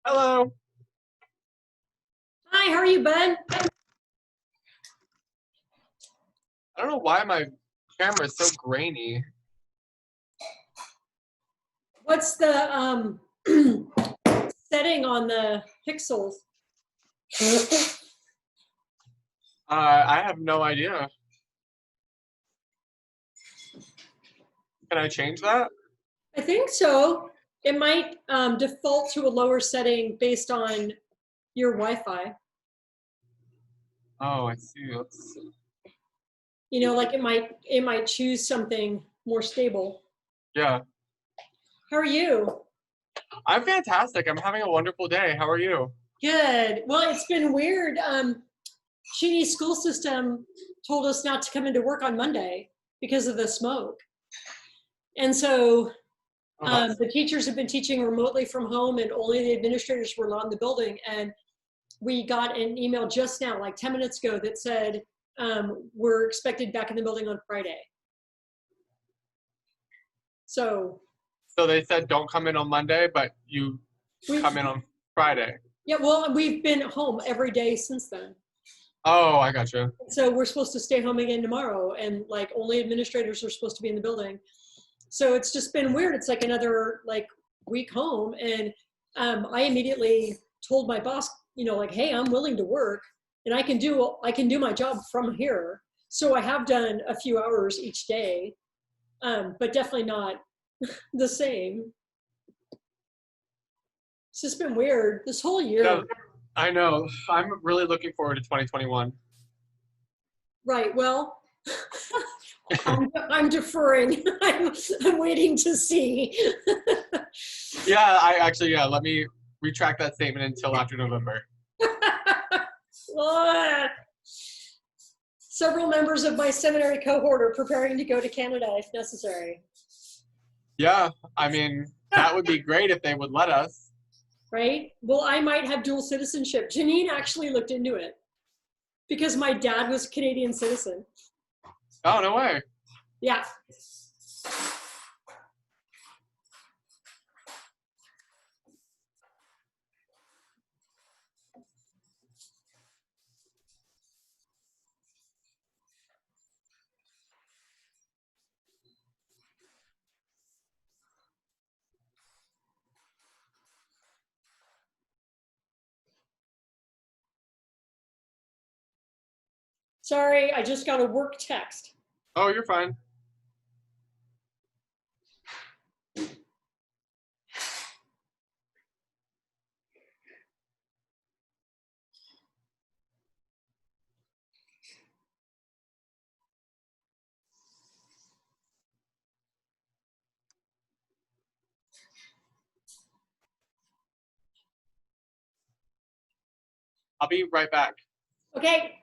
Hello. Hi, how are you, bud? I don't know why my camera is so grainy. What's the setting on the pixels? I have no idea. Can I change that? I think so. It might default to a lower setting based on your Wi-Fi. Oh, I see. Let's see. You know, like it might choose something more stable. Yeah, How are you? I'm fantastic. I'm having a wonderful day. How are you? Good. Well, it's been weird. Sheeny's school system told us not to come into work on Monday because of the smoke. And so the teachers have been teaching remotely from home and only the administrators were allowed in the building. And we got an email just now, like 10 minutes ago, that said, we're expected back in the building on Friday. So they said don't come in on Monday, but you come in on Friday. Yeah, well, we've been home every day since then. Oh, I gotcha. So we're supposed to stay home again tomorrow, and like only administrators are supposed to be in the building. So it's just been weird. It's like another like week home, and I immediately told my boss, you know, like, hey, I'm willing to work, and I can do my job from here. So I have done a few hours each day, but definitely not the same. It's just been weird this whole year. Yeah, I know. I'm really looking forward to 2021. Right. Well, I'm deferring. I'm waiting to see. Yeah, let me retract that statement until after November. Several members of my seminary cohort are preparing to go to Canada if necessary. Yeah, I mean, that would be great if they would let us. Right? Well, I might have dual citizenship. Janine actually looked into it because my dad was a Canadian citizen. Oh, no way. Yeah. Sorry, I just got a work text. Oh, you're fine. I'll be right back. Okay.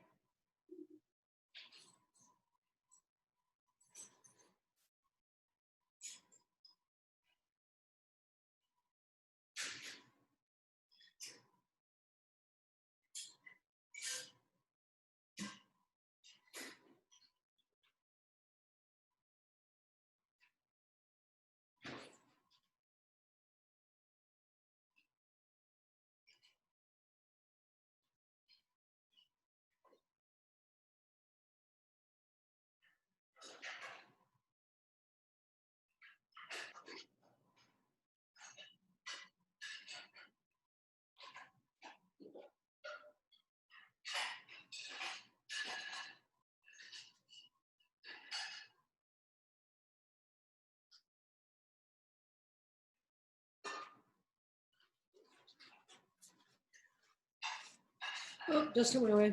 Oh, just went away.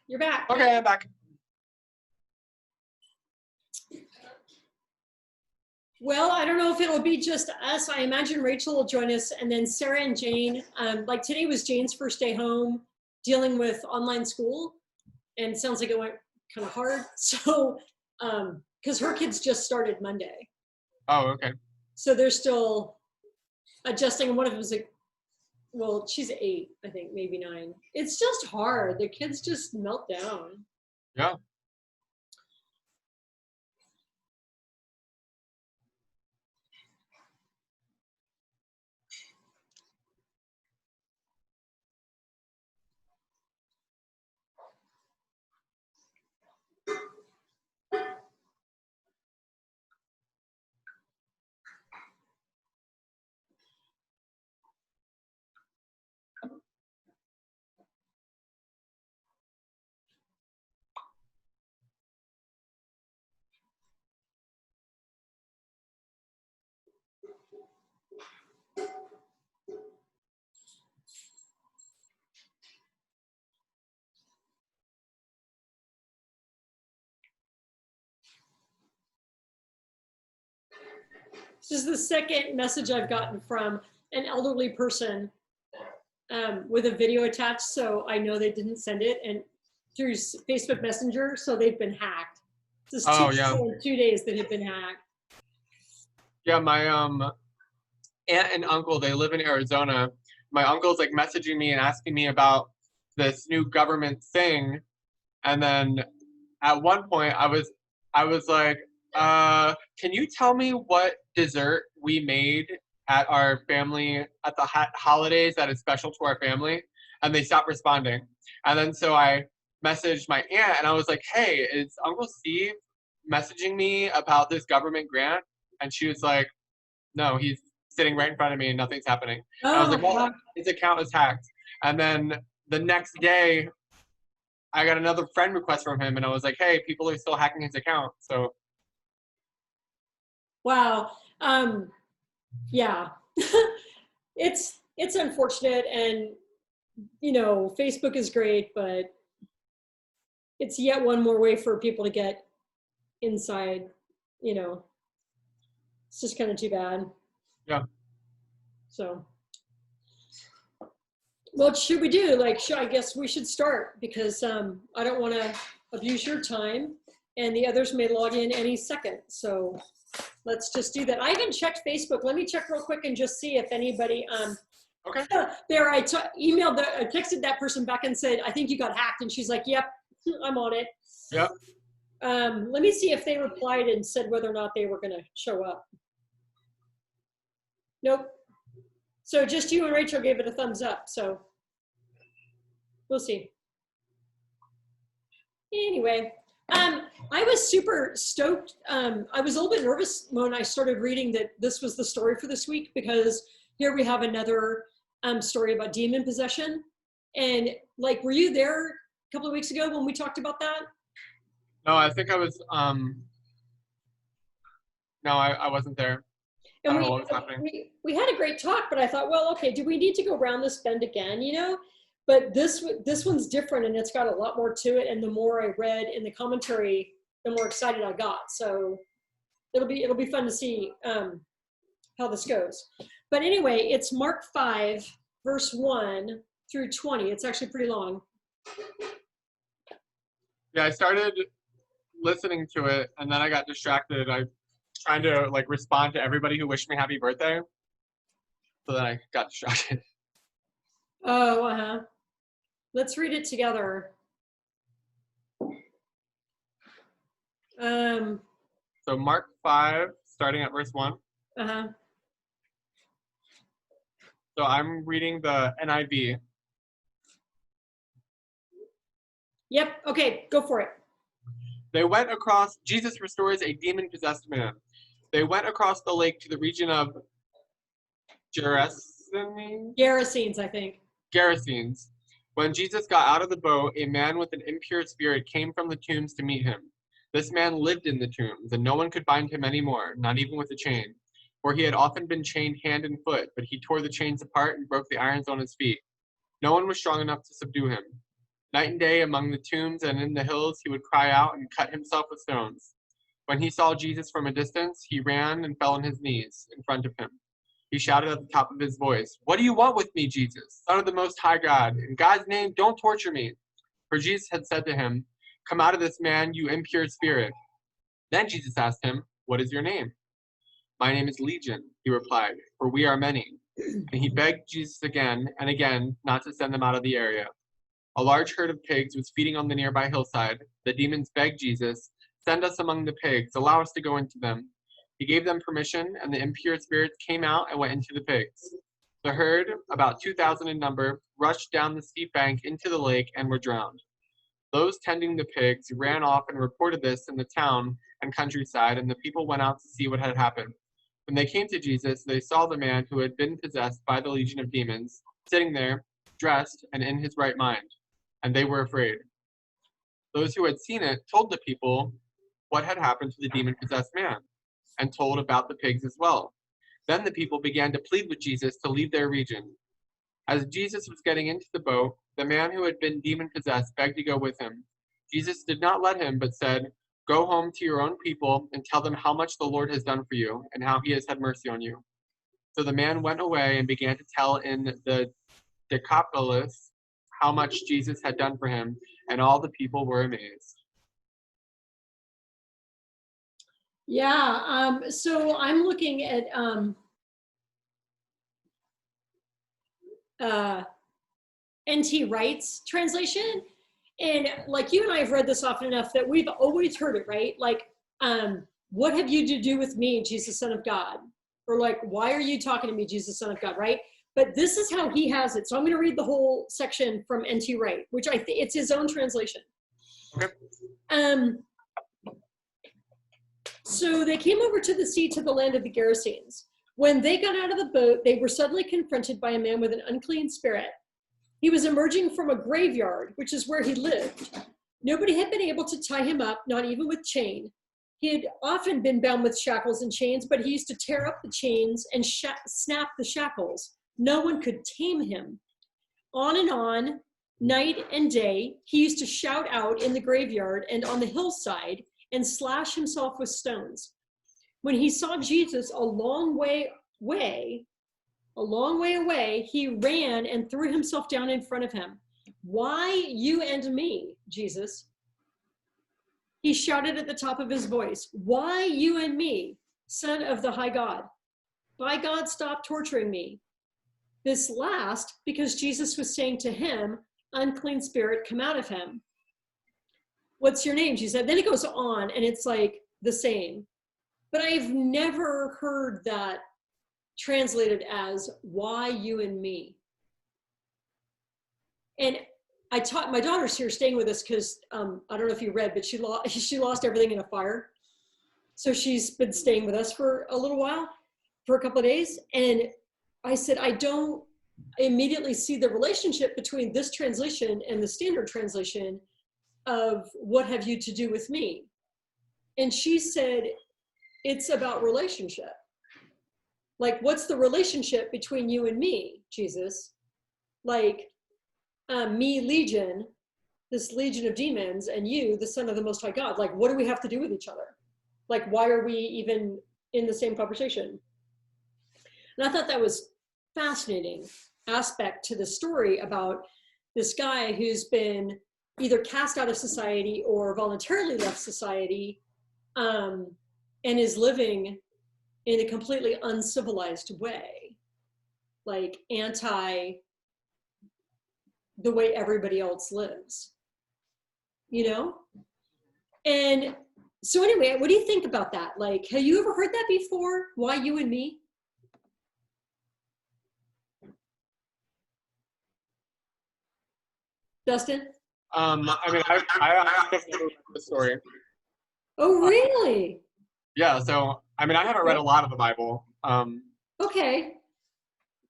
You're back. Okay, I'm back. Well, I don't know if it'll be just us. I imagine Rachel will join us, and then Sarah and Jane. Like today was Jane's first day home dealing with online school, and it sounds like it went kind of hard. So, because her kids just started Monday. Oh, okay. So they're still adjusting. And one of them is like, well, she's 8, I think, maybe 9. It's just hard. The kids just melt down. Yeah. This is the second message I've gotten from an elderly person with a video attached, so I know they didn't send it, and through Facebook Messenger, so they've been hacked. This is Oh, yeah. 2 days that have been hacked. Yeah, my aunt and uncle, they live in Arizona. My uncle's like messaging me and asking me about this new government thing. And then at one point I was like, can you tell me what dessert we made at our family at the holidays that is special to our family? And they stopped responding. And then so I messaged my aunt and I was like, hey, is Uncle Steve messaging me about this government grant? And she was like, no, he's sitting right in front of me and nothing's happening. And I was Oh, like, well, wow. his account is hacked. And then the next day, I got another friend request from him, and I was like, hey, people are still hacking his account. So, Wow. Yeah. it's unfortunate, and Facebook is great, but it's yet one more way for people to get inside. It's just kind of too bad. yeah. So, what should we do? Like, I guess we should start, because I don't want to abuse your time, and the others may log in any second. So let's just do that. I haven't checked Facebook. Let me check real quick and just see if anybody. Okay. There, I texted that person back and said, I think you got hacked, and she's like, yep, I'm on it. Yep. Let me see if they replied and said whether or not they were going to show up. Nope. So just you and Rachel gave it a thumbs up. So we'll see. Anyway, I was super stoked. I was a little bit nervous when I started reading that this was the story for this week, because here we have another story about demon possession. And like, were you there a couple of weeks ago when we talked about that? No, I think I was, no, I wasn't there. I And don't know what was happening. we had a great talk, but I thought, well, okay, do we need to go around this bend again, But this one's different, and it's got a lot more to it. And the more I read in the commentary, the more excited I got. So it'll be fun to see how this goes. But anyway, it's Mark 5, verse 1 through 20. It's actually pretty long. Yeah, I started listening to it, and then I got distracted. I trying to like respond to everybody who wished me happy birthday. So then I got distracted. Oh, uh-huh. Let's read it together. So Mark 5, starting at verse 1. Uh-huh. So I'm reading the NIV. Yep. Okay, go for it. Jesus restores a demon-possessed man. They went across the lake to the region of Gerasenes, I think. Gerasenes. When Jesus got out of the boat, a man with an impure spirit came from the tombs to meet him. This man lived in the tombs, and no one could bind him anymore, not even with a chain. For he had often been chained hand and foot, but he tore the chains apart and broke the irons on his feet. No one was strong enough to subdue him. Night and day among the tombs and in the hills he would cry out and cut himself with stones. When he saw Jesus from a distance, he ran and fell on his knees in front of him. He shouted at the top of his voice, "What do you want with me, Jesus, Son of the Most High God? In God's name, don't torture me." For Jesus had said to him, "Come out of this man, you impure spirit." Then Jesus asked him, "What is your name?" "My name is Legion," he replied, "for we are many." And he begged Jesus again and again not to send them out of the area. A large herd of pigs was feeding on the nearby hillside. The demons begged Jesus, "Send us among the pigs, allow us to go into them." He gave them permission, and the impure spirits came out and went into the pigs. The herd, about 2,000 in number, rushed down the steep bank into the lake and were drowned. Those tending the pigs ran off and reported this in the town and countryside, and the people went out to see what had happened. When they came to Jesus, they saw the man who had been possessed by the legion of demons, sitting there, dressed and in his right mind, and they were afraid. Those who had seen it told the people what had happened to the demon-possessed man, and told about the pigs as well. Then the people began to plead with Jesus to leave their region. As Jesus was getting into the boat, the man who had been demon-possessed begged to go with him. Jesus did not let him, but said, "Go home to your own people and tell them how much the Lord has done for you and how he has had mercy on you." So the man went away and began to tell in the Decapolis how much Jesus had done for him, and all the people were amazed. Yeah, so I'm looking at N.T. Wright's translation, and like you and I have read this often enough that we've always heard it, right? Like, what have you to do with me, Jesus, Son of God? Or like, why are you talking to me, Jesus, Son of God, right? But this is how he has it. So I'm going to read the whole section from N.T. Wright, which I think it's his own translation. Okay. So they came over to the sea to the land of the Gerasenes. When they got out of the boat, they were suddenly confronted by a man with an unclean spirit. He was emerging from a graveyard, which is where he lived. Nobody had been able to tie him up, not even with chain. He had often been bound with shackles and chains, but he used to tear up the chains and snap the shackles. No one could tame him. On, night and day, he used to shout out in the graveyard and on the hillside and slash himself with stones. When he saw Jesus a long way away, he ran and threw himself down in front of him. "Why you and me, Jesus?" He shouted at the top of his voice. "Why you and me, Son of the high God? By God, stop torturing me." This last because Jesus was saying to him, "Unclean spirit, come out of him." "What's your name?" she said. Then it goes on and it's like the same. But I've never heard that translated as "why you and me." And I taught my daughter's here staying with us because I don't know if you read, but she lost everything in a fire. So she's been staying with us for a little while, for a couple of days. And I said, I don't immediately see the relationship between this translation and the standard translation of "what have you to do with me?" And she said, it's about relationship. Like, what's the relationship between you and me, Jesus? Like, me, legion, this legion of demons, and you, the Son of the Most High God. Like, what do we have to do with each other? Like, why are we even in the same conversation? And I thought that was fascinating aspect to the story about this guy who's been either cast out of society or voluntarily left society, and is living in a completely uncivilized way, like anti the way everybody else lives, you know? And so anyway, what do you think about that? Like, have you ever heard that before? Why you and me? Dustin? I mean, I definitely remember the story. Oh, really? Yeah, so, I mean, I haven't read a lot of the Bible. Okay.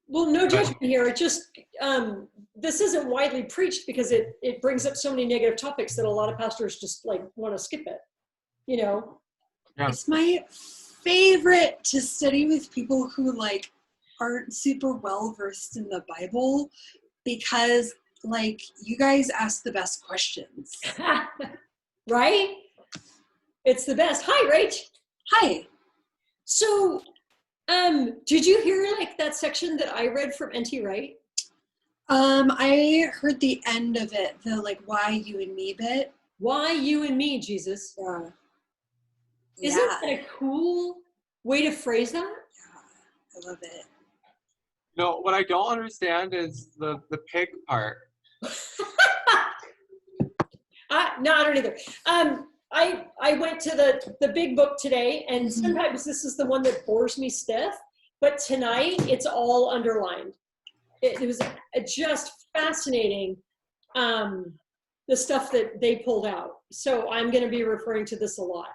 Well, no judgment here. It just, this isn't widely preached because it brings up so many negative topics that a lot of pastors just like want to skip it, you know? Yeah. It's my favorite to study with people who like aren't super well versed in the Bible, because like you guys ask the best questions. Right? It's the best. Hi, Rach. Hi. So, did you hear like that section that I read from N.T. Wright? I heard the end of it, the like "why you and me" bit. Why you and me, Jesus? Yeah. Isn't that a cool way to phrase that? Yeah, I love it. No, what I don't understand is the pig part. no, I don't either. I went to the big book today, and sometimes this is the one that bores me stiff, but tonight it's all underlined. It was just fascinating, the stuff that they pulled out. So I'm going to be referring to this a lot.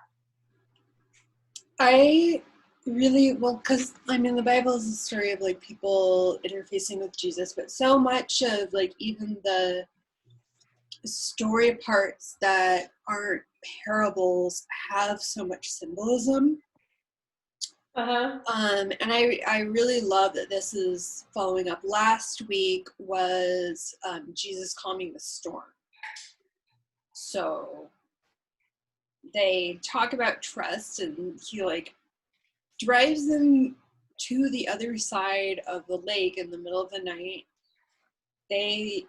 I really, well, because I mean, the Bible is a story of like people interfacing with Jesus, but so much of like even the story parts that aren't parables have so much symbolism. And I really love that this is following up. Last week was Jesus calming the storm. So they talk about trust, and he like drives them to the other side of the lake in the middle of the night. They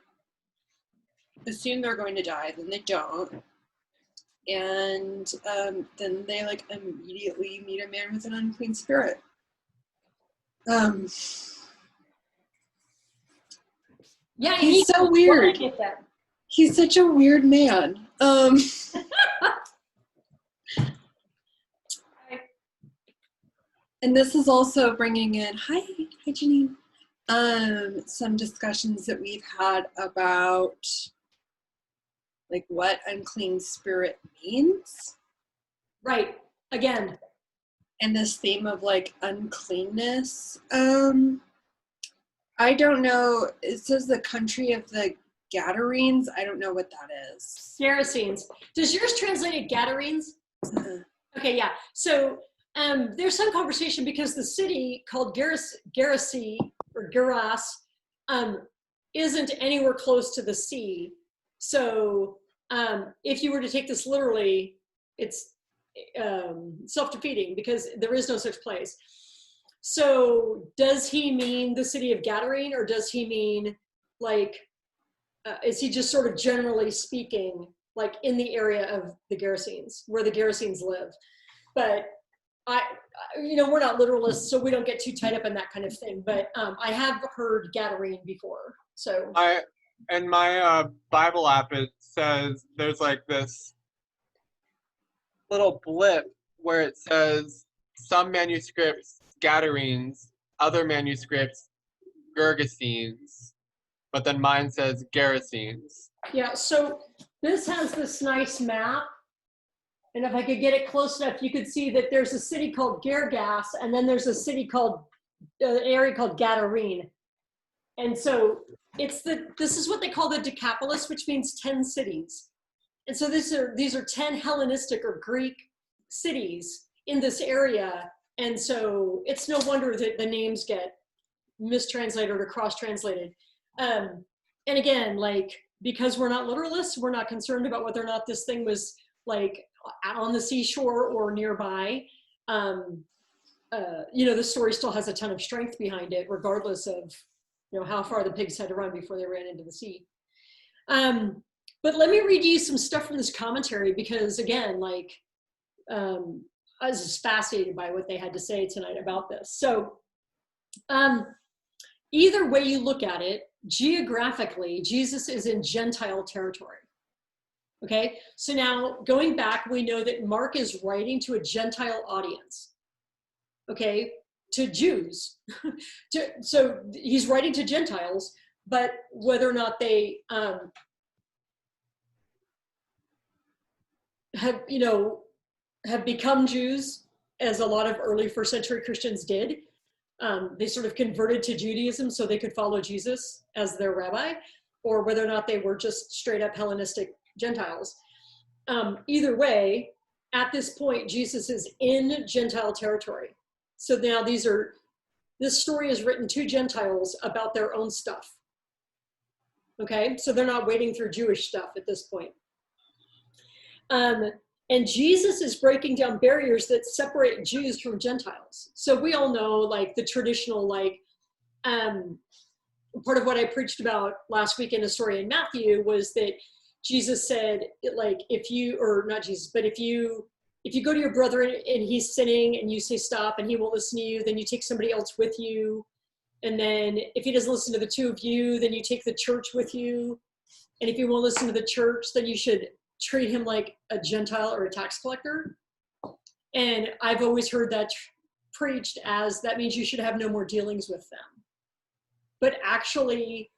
assume they're going to die, then they don't. And then they like immediately meet a man with an unclean spirit. Yeah, he's so weird. He's such a weird man. And this is also bringing in, hi Janine, some discussions that we've had about like what unclean spirit means. Right. Again. And this theme of like uncleanness. I don't know. It says the country of the Gadarenes. I don't know what that is. Gerasenes. Does yours translate it Gadarenes? Okay, yeah. So there's some conversation because the city called Gerasi or Geras isn't anywhere close to the sea. So if you were to take this literally, it's self-defeating because there is no such place. So does he mean the city of Gadarene, or does he mean like, is he just sort of generally speaking like in the area of the Gerasenes, where the Gerasenes live? But we're not literalists, so we don't get too tied up in that kind of thing. But I have heard Gadarene before. So in my Bible app, it says there's like this little blip where it says some manuscripts Gadarenes, other manuscripts Gergesenes, but then mine says Gerasenes. Yeah, so this has this nice map, and if I could get it close enough, you could see that there's a city called Gergas, and then there's a city called, an area called Gadarene. And so this is what they call the Decapolis, which means 10 cities. And so these are 10 Hellenistic or Greek cities in this area. And so it's no wonder that the names get mistranslated or cross-translated. And again, like, because we're not literalists, we're not concerned about whether or not this thing was like on the seashore or nearby. The story still has a ton of strength behind it, regardless of, how far the pigs had to run before they ran into the sea. But let me read you some stuff from this commentary, because again, like, I was just fascinated by what they had to say tonight about this. So either way you look at it, geographically, Jesus is in Gentile territory. Okay, so now going back, we know that Mark is writing to a Gentile audience, okay, to Jews. So he's writing to Gentiles, but whether or not they have become Jews, as a lot of early first century Christians did. They sort of converted to Judaism so they could follow Jesus as their rabbi, or whether or not they were just straight up Hellenistic Gentiles. Either way, at this point, Jesus is in Gentile territory. So now this story is written to Gentiles about their own stuff. Okay, so they're not wading through Jewish stuff at this point. And Jesus is breaking down barriers that separate Jews from Gentiles. So we all know, like, the traditional, like, part of what I preached about last week in a story in Matthew was that Jesus said, like, if you go to your brother and he's sinning and you say stop and he won't listen to you, then you take somebody else with you. And then if he doesn't listen to the two of you, then you take the church with you. And if you won't listen to the church, then you should treat him like a Gentile or a tax collector. And I've always heard that preached as that means you should have no more dealings with them. But actually,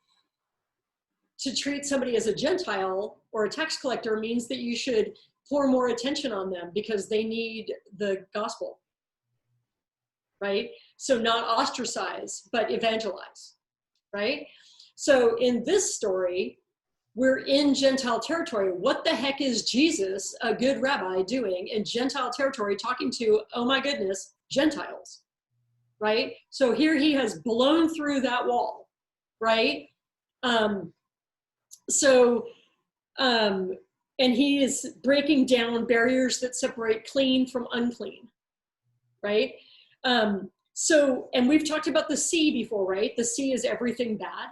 to treat somebody as a Gentile or a tax collector means that you should pour more attention on them because they need the gospel, right? So not ostracize, but evangelize, right? So in this story, we're in Gentile territory. What the heck is Jesus, a good rabbi, doing in Gentile territory talking to, oh my goodness, Gentiles, right? So here he has blown through that wall, right? And he is breaking down barriers that separate clean from unclean, right? And we've talked about the sea before, right? The sea is everything bad.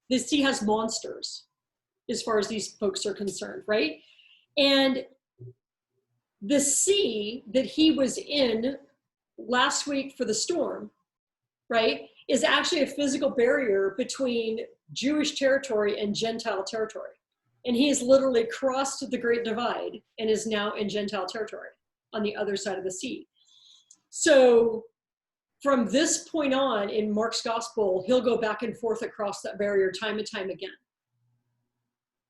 The sea has monsters as far as these folks are concerned, right? And the sea that he was in last week for the storm, right, is actually a physical barrier between Jewish territory and Gentile territory. And he has literally crossed the Great Divide and is now in Gentile territory on the other side of the sea. So from this point on in Mark's gospel, he'll go back and forth across that barrier time and time again.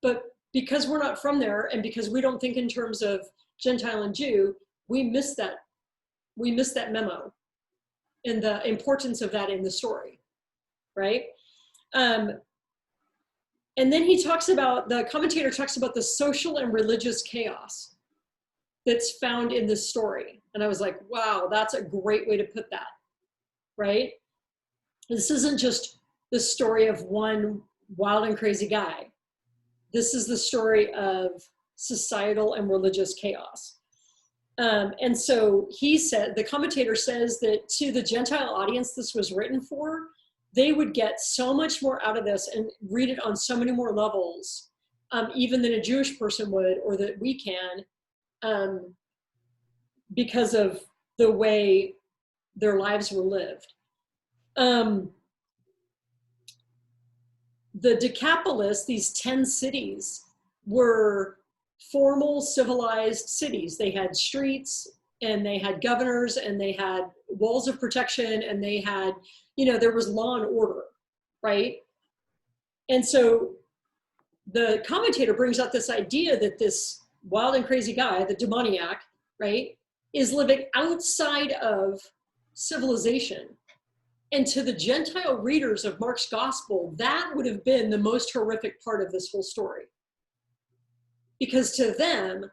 But because we're not from there and because we don't think in terms of Gentile and Jew, we miss that memo and the importance of that in the story, right? And then the commentator talks about the social and religious chaos that's found in this story. And I was like, wow, that's a great way to put that, right? This isn't just the story of one wild and crazy guy. This is the story of societal and religious chaos. And so the commentator says that to the Gentile audience this was written for, they would get so much more out of this and read it on so many more levels, even than a Jewish person would, or that we can, because of the way their lives were lived. The Decapolis, these 10 cities, were formal civilized cities. They had streets and they had governors and they had walls of protection and they had, there was law and order, right? And so the commentator brings out this idea that this wild and crazy guy, the demoniac, right, is living outside of civilization. And to the Gentile readers of Mark's gospel, that would have been the most horrific part of this whole story. Because to them,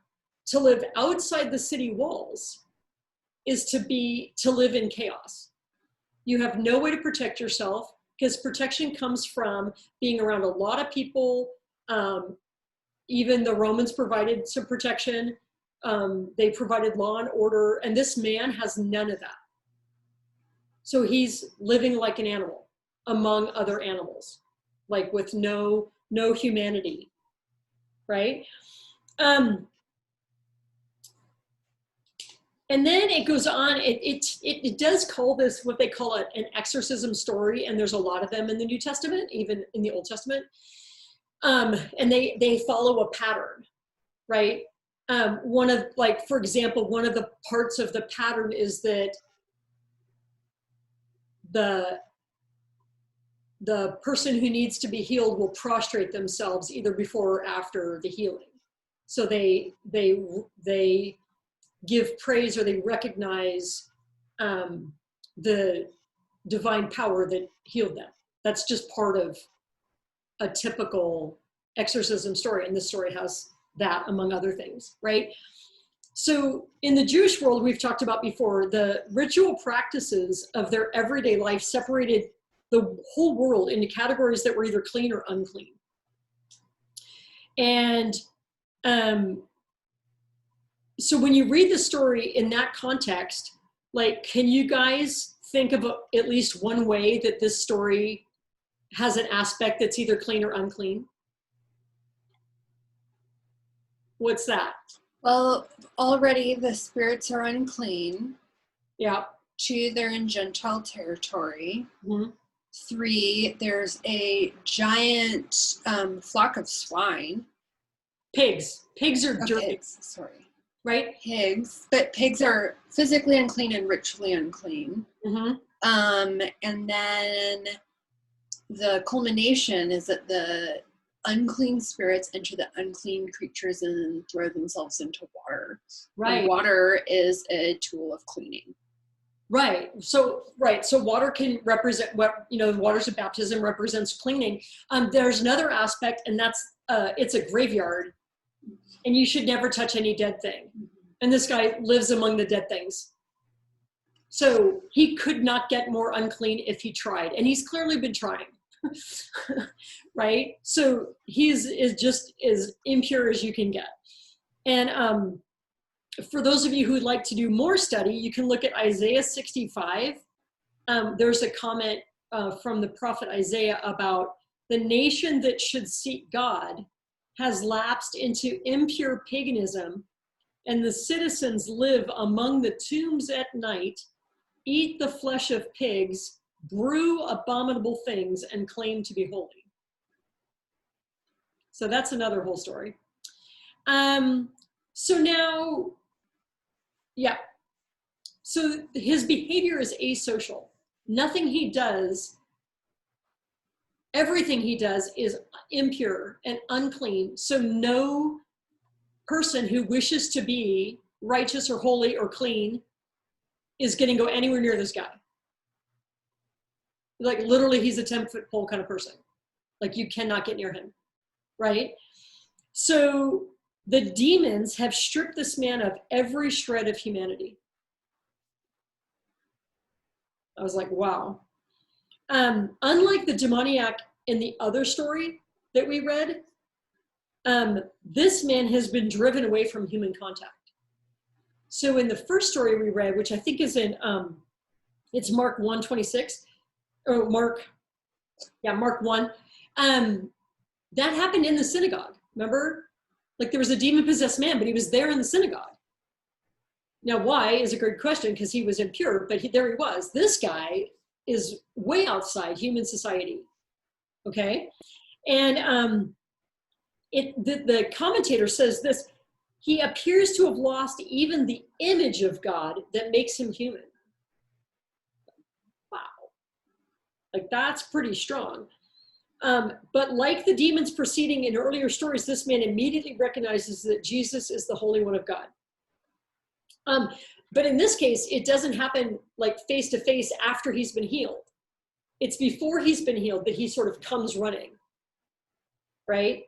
to live outside the city walls is to live in chaos. You have no way to protect yourself because protection comes from being around a lot of people. Even the Romans provided some protection. They provided law and order, and this man has none of that. So he's living like an animal among other animals, like with no humanity, right? And then it goes on, it does call this what they call an exorcism story, and there's a lot of them in the New Testament, even in the Old Testament. And they follow a pattern, right? For example, one of the parts of the pattern is that the person who needs to be healed will prostrate themselves either before or after the healing. So they give praise or they recognize the divine power that healed them. That's just part of a typical exorcism story, and this story has that among other things, right? So in the Jewish world, we've talked about before, the ritual practices of their everyday life separated the whole world into categories that were either clean or unclean. And so when you read the story in that context, can you guys think of at least one way that this story has an aspect that's either clean or unclean? What's that? Well, already the spirits are unclean. Yeah. 2, they're in Gentile territory. Mm-hmm. 3, there's a giant flock of swine. Pigs. Pigs are dirty, pigs, sorry. right? Pigs, but pigs are physically unclean and ritually unclean. Mm-hmm. And then the culmination is that the unclean spirits enter the unclean creatures and throw themselves into water. Right. And water is a tool of cleaning. Right. So water can represent what, the waters of baptism represents cleaning. There's another aspect, and that's it's a graveyard, and you should never touch any dead thing. And this guy lives among the dead things. So he could not get more unclean if he tried, and he's clearly been trying. Right? So he's just as impure as you can get. And for those of you who'd like to do more study, you can look at Isaiah 65. There's a comment from the prophet Isaiah about the nation that should seek God has lapsed into impure paganism, and the citizens live among the tombs at night, eat the flesh of pigs, brew abominable things, and claim to be holy. So that's another whole story. So now, yeah. So his behavior is asocial. Nothing he does, everything he does is impure and unclean. So no person who wishes to be righteous or holy or clean is going to go anywhere near this guy. Like literally he's a 10-foot pole kind of person. Like you cannot get near him, right? So the demons have stripped this man of every shred of humanity. I was like, wow. Unlike the demoniac in the other story that we read, this man has been driven away from human contact. So in the first story we read, which I think is in, it's Mark 1:26, or Mark 1, that happened in the synagogue, remember? Like there was a demon-possessed man, but he was there in the synagogue. Now, why is a good question, because he was impure, but there he was. This guy is way outside human society, okay? And the commentator says this, he appears to have lost even the image of God that makes him human. Wow. Like that's pretty strong. But like the demons proceeding in earlier stories, this man immediately recognizes that Jesus is the Holy One of God. But in this case, it doesn't happen like face to face after he's been healed. It's before he's been healed that he sort of comes running, right?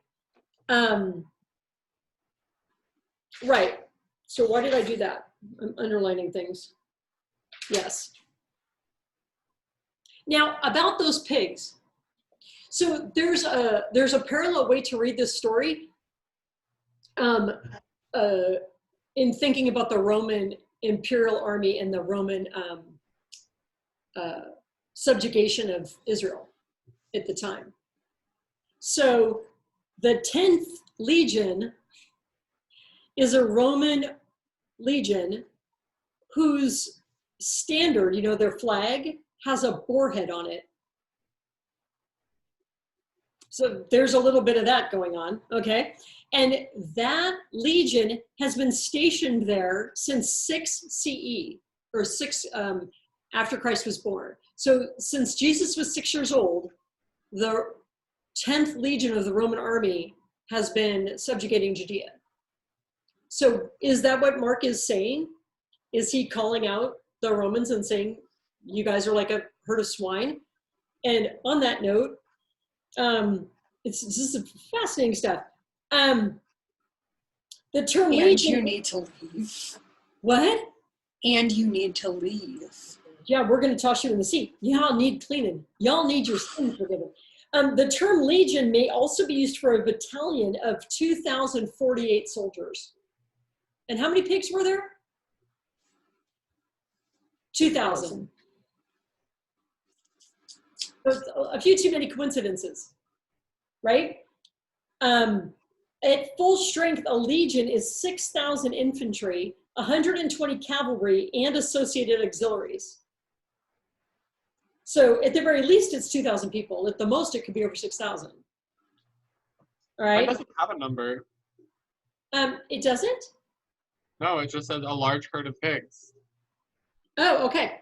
Right. So why did I do that? I'm underlining things. Yes. Now about those pigs. So there's a parallel way to read this story in thinking about the Roman imperial army and the Roman subjugation of Israel at the time. So the 10th legion is a Roman legion whose standard, their flag has a boar head on it. So there's a little bit of that going on, okay? And that legion has been stationed there since 6 CE, or 6 after Christ was born. So since Jesus was 6 years old, the 10th legion of the Roman army has been subjugating Judea. So is that what Mark is saying? Is he calling out the Romans and saying, you guys are like a herd of swine? And on that note, this is fascinating stuff. The term and legion. You need to leave. What? And you need to leave. Yeah, we're going to toss you in the sea. Y'all need cleaning. Y'all need your sins forgiven. The term legion may also be used for a battalion of 2,048 soldiers. And how many pigs were there? 2,000. There's a few too many coincidences, right? At full strength, a legion is 6,000 infantry, 120 cavalry, and associated auxiliaries. So at the very least, it's 2,000 people. At the most, it could be over 6,000. All right? It doesn't have a number. It doesn't? No, it just says a large herd of pigs. Oh, okay.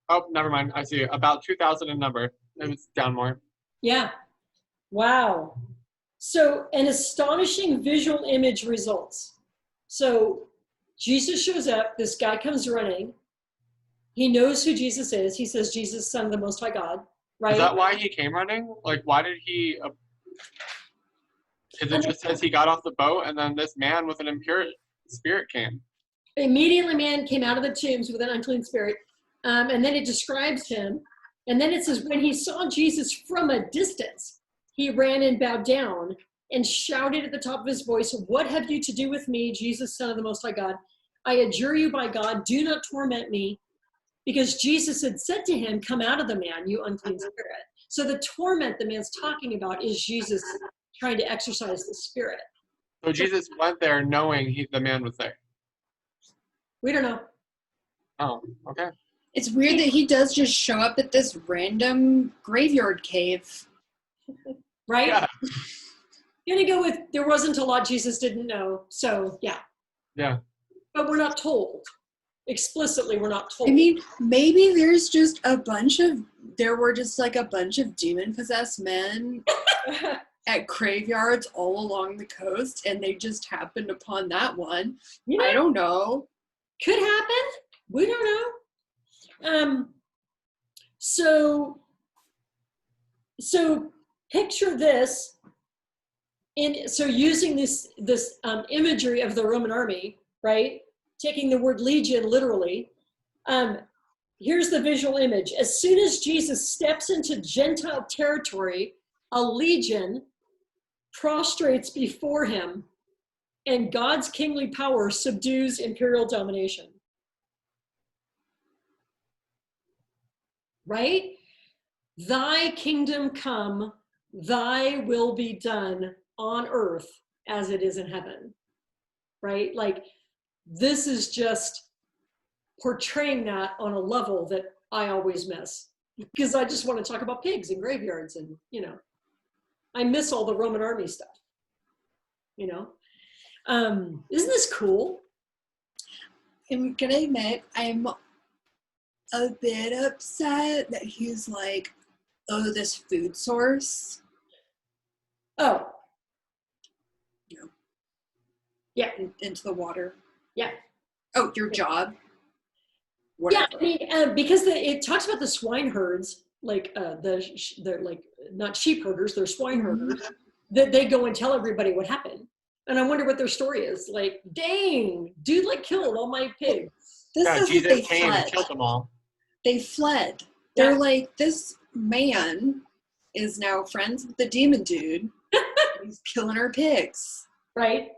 Oh, never mind. I see. About 2,000 in number. It was down more. Yeah. Wow. So an astonishing visual image results. So Jesus shows up. This guy comes running. He knows who Jesus is. He says, Jesus, Son of the Most High God. Right? Is that why he came running? Like, why did he... Because it just says he got off the boat, and then this man with an impure spirit came. Immediately, man came out of the tombs with an unclean spirit. And then it describes him. And then it says, when he saw Jesus from a distance, he ran and bowed down and shouted at the top of his voice, what have you to do with me, Jesus, Son of the Most High God? I adjure you by God, do not torment me. Because Jesus had said to him, come out of the man, you unclean spirit. So the torment the man's talking about is Jesus trying to exorcise the spirit. So Jesus went there knowing the man was there. We don't know. Oh, okay. It's weird that he does just show up at this random graveyard cave. Right? Yeah. You're going to go with, there wasn't a lot Jesus didn't know. So, yeah. Yeah. But we're not told. Explicitly, we're not told. I mean, maybe there were just like a bunch of demon-possessed men at graveyards all along the coast, and they just happened upon that one. You know, I don't know. Could happen. We don't know. So picture this. So using this imagery of the Roman army, right? Taking the word legion literally. Here's the visual image. As soon as Jesus steps into Gentile territory, a legion prostrates before him, and God's kingly power subdues imperial domination. Right? Thy kingdom come, thy will be done on earth as it is in heaven. Right? Like, this is just portraying that on a level that I always miss, because I just want to talk about pigs and graveyards, and I miss all the Roman army stuff. Isn't this cool? I'm gonna admit, I'm a bit upset that he's like, oh, this food source. Oh. No. Yeah. Into the water. Yeah. Oh, your job. Whatever. Yeah, I mean, because it talks about the swine herds, like they're like not sheep herders, they're swine herders, that they go and tell everybody what happened. And I wonder what their story is. Like, dang, dude, like killed all my pigs. Jesus came and killed them all. They fled. They're like, this man is now friends with the demon dude. He's killing our pigs. Right.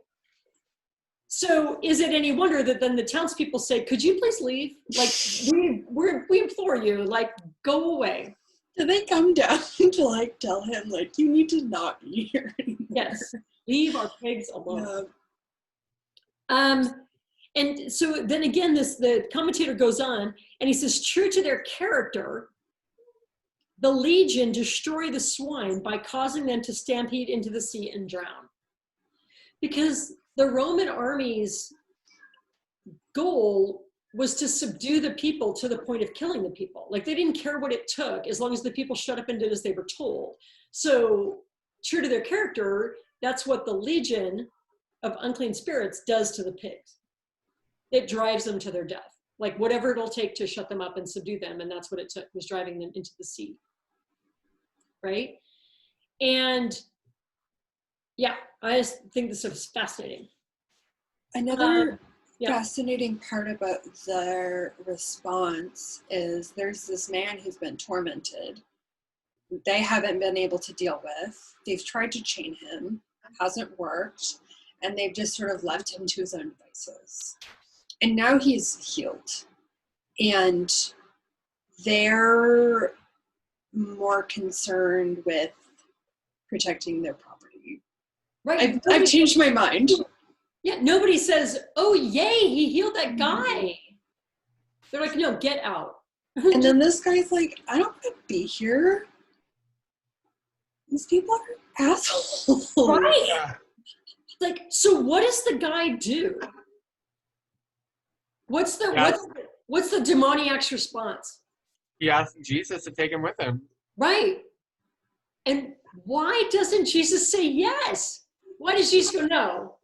So is it any wonder that then the townspeople say, could you please leave? Like, we implore you, like, go away. Did they come down to like tell him, like, you need to not be here anymore? Yes. Leave our pigs alone. And so then again, the commentator goes on and he says, true to their character, the legion destroy the swine by causing them to stampede into the sea and drown. Because the Roman army's goal was to subdue the people to the point of killing the people. Like, they didn't care what it took as long as the people shut up and did as they were told. So true to their character, that's what the legion of unclean spirits does to the pigs. It drives them to their death. Like, whatever it'll take to shut them up and subdue them. And that's what it took, was driving them into the sea. Right? And yeah, I just think this is fascinating. Another fascinating part about their response is there's this man who's been tormented. They haven't been able to deal with. They've tried to chain him. Hasn't worked. And they've just sort of left him to his own devices. And now he's healed. And they're more concerned with protecting their property. Right. I've changed my mind. Yeah, nobody says, oh, yay, he healed that guy. They're like, no, get out. And then this guy's like, I don't want to be here. These people are assholes. Right. Yeah. like, so what does the guy do? What's the demoniac's response? He asked Jesus to take him with him. Right. And why doesn't Jesus say yes? Why does Jesus go no?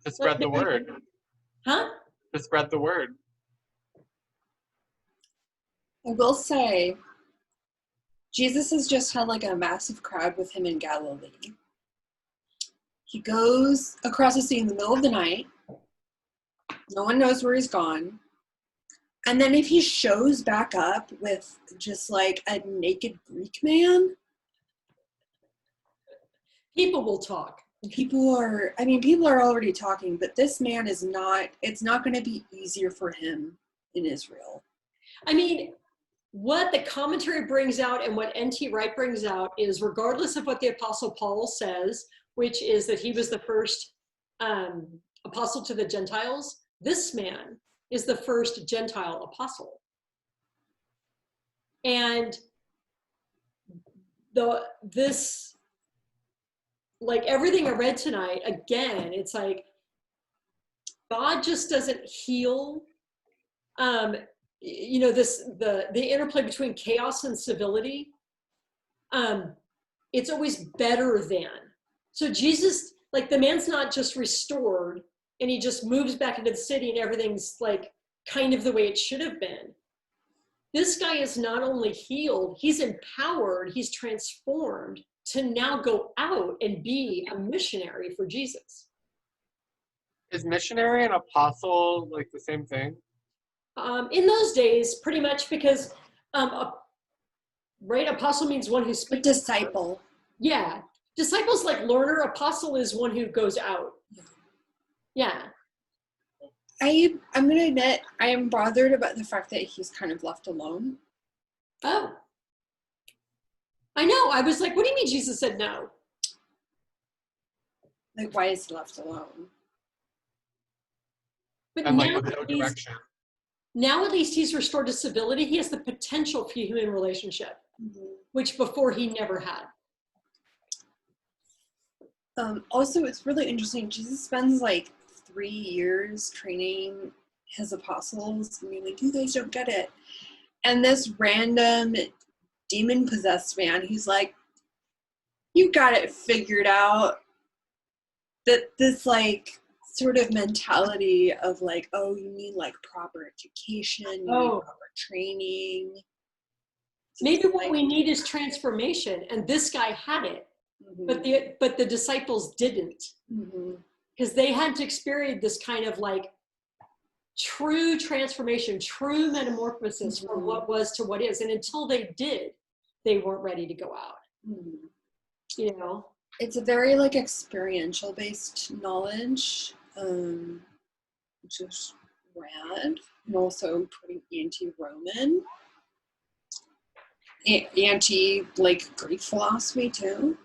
To spread the word. Huh? To spread the word. I will say, Jesus has just had like a massive crowd with him in Galilee. He goes across the sea in the middle of the night. No one knows where he's gone. And then if he shows back up with just like a naked Greek man, people will talk. People are already talking, but this man is not, it's not going to be easier for him in Israel. I mean, what the commentary brings out and what N.T. Wright brings out is, regardless of what the Apostle Paul says, which is that he was the first apostle to the Gentiles, this man is the first Gentile apostle. And like everything I read tonight, again, it's like God just doesn't heal. You know, the interplay between chaos and civility. It's always better than. So Jesus, like, the man's not just restored and he just moves back into the city and everything's like kind of the way it should have been. This guy is not only healed, he's empowered, he's transformed to now go out and be a missionary for Jesus. Is missionary and apostle like the same thing? In those days, pretty much, because right, apostle means one who speaks. A disciple. Yeah, disciple's like learner. Apostle is one who goes out. Yeah. I'm going to admit, I am bothered about the fact that he's kind of left alone. Oh. I know. I was like, what do you mean Jesus said no? Like, why is he left alone? But And like with no direction. Now at least he's restored to civility. He has the potential for human relationship, which before he never had. Also, it's really interesting. Jesus spends like 3 years training his apostles. I mean, like, you guys don't get it. And this random demon-possessed man who's like, you got it figured out. That this like sort of mentality of like, oh, you need like proper education, you need proper training. Maybe what we need is transformation, and this guy had it, but the disciples didn't, because they hadn't experienced this kind of like true transformation, true metamorphosis from what was to what is, and until they did, they weren't ready to go out. You know, it's a very like experiential based knowledge, which is rad, and also pretty anti-Roman, anti like Greek philosophy too.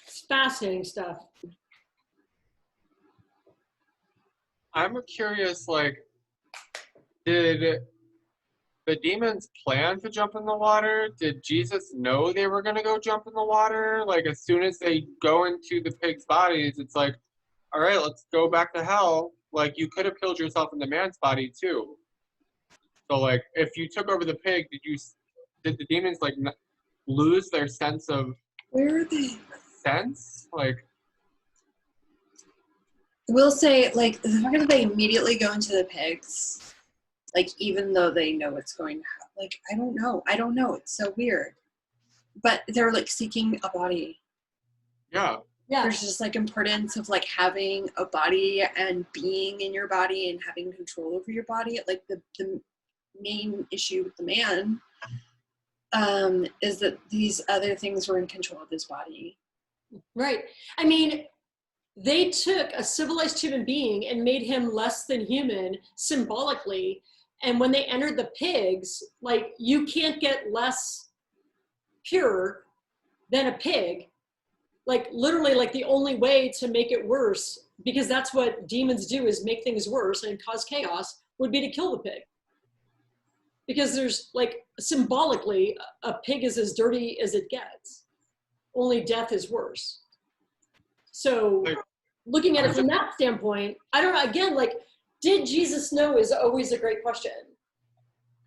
It's fascinating stuff. I'm curious, like, did the demons plan to jump in the water? Did Jesus know they were going to go jump in the water? Like, as soon as they go into the pigs' bodies, it's like, all right, let's go back to hell. Like, you could have killed yourself in the man's body, too. So, like, if you took over the pig, did the demons, like, lose their sense of... Where are they? Sense? Like... We'll say, like, the fact that they immediately go into the pigs, like, even though they know it's going to happen, like, I don't know, it's so weird. But they're, like, seeking a body. Yeah. There's just, like, importance of, like, having a body and being in your body and having control over your body. Like, the main issue with the man is that these other things were in control of his body. Right. I mean, they took a civilized human being and made him less than human symbolically. And when they entered the pigs, like, you can't get less pure than a pig. Like, literally, like, the only way to make it worse, because that's what demons do, is make things worse and cause chaos, would be to kill the pig. Because there's, like, symbolically, a pig is as dirty as it gets. Only death is worse. So looking at it from that standpoint, I don't know, again, like, did Jesus know is always a great question.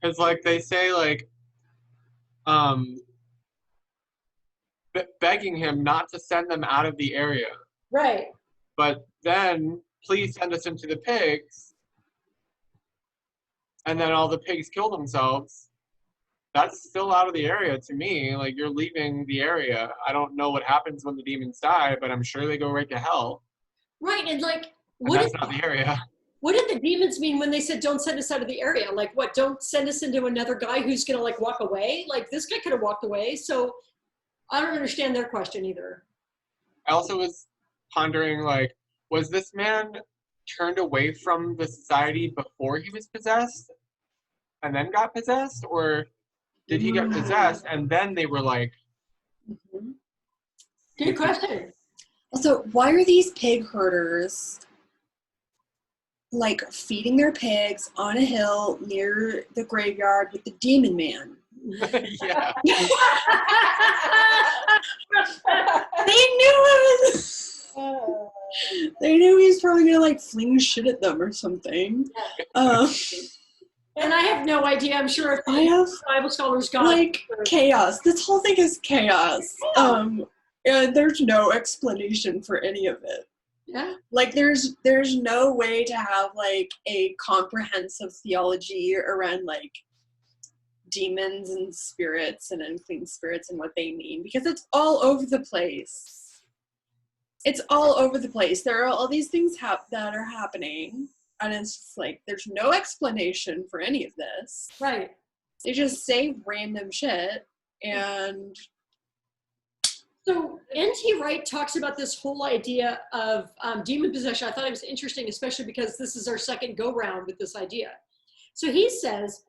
Because like they say like begging him not to send them out of the area. Right. But then, please send us into the pigs. And then all the pigs kill themselves. That's still out of the area to me. Like, you're leaving the area. I don't know what happens when the demons die, but I'm sure they go right to hell. Right, and like, And that's not the area. What did the demons mean when they said, don't send us out of the area? Like, what, don't send us into another guy who's going to, like, walk away? Like, this guy could have walked away. So I don't understand their question either. I also was pondering, like, was this man turned away from the society before he was possessed and then got possessed? Or did he get possessed and then they were like... Good question. Also, why are these pig herders like feeding their pigs on a hill near the graveyard with the demon man? Yeah. They knew he was probably gonna like fling shit at them or something. And I have no idea. I'm sure if I have Bible scholars got like chaos. This whole thing is chaos. And there's no explanation for any of it. Yeah. Like there's no way to have like a comprehensive theology around like demons and spirits and unclean spirits and what they mean, because it's all over the place. It's all over the place. There are all these things that are happening, and it's just like there's no explanation for any of this. Right. They just say random shit. And so N.T. Wright talks about this whole idea of demon possession. I thought it was interesting, especially because this is our second go round with this idea. So he says,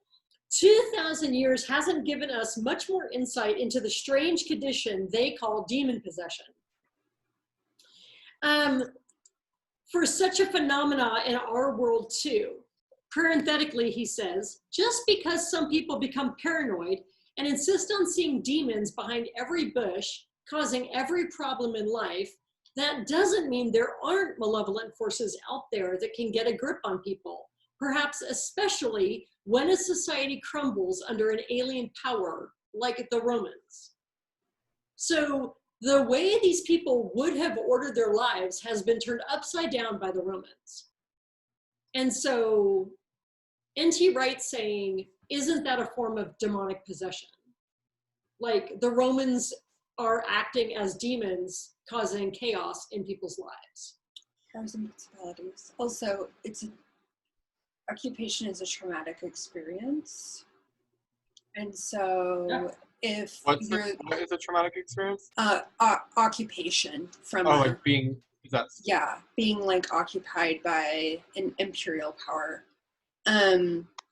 2,000 years hasn't given us much more insight into the strange condition they call demon possession. For such a phenomena in our world too. Parenthetically, he says, just because some people become paranoid and insist on seeing demons behind every bush, causing every problem in life, that doesn't mean there aren't malevolent forces out there that can get a grip on people, perhaps especially when a society crumbles under an alien power like the Romans. So the way these people would have ordered their lives has been turned upside down by the Romans. And so N.T. Wright saying, isn't that a form of demonic possession? Like the Romans are acting as demons, causing chaos in people's lives. Powers and principalities. Also, occupation is a traumatic experience. And so if what is a traumatic experience? Occupation from like being possessed. Yeah, being like occupied by an imperial power.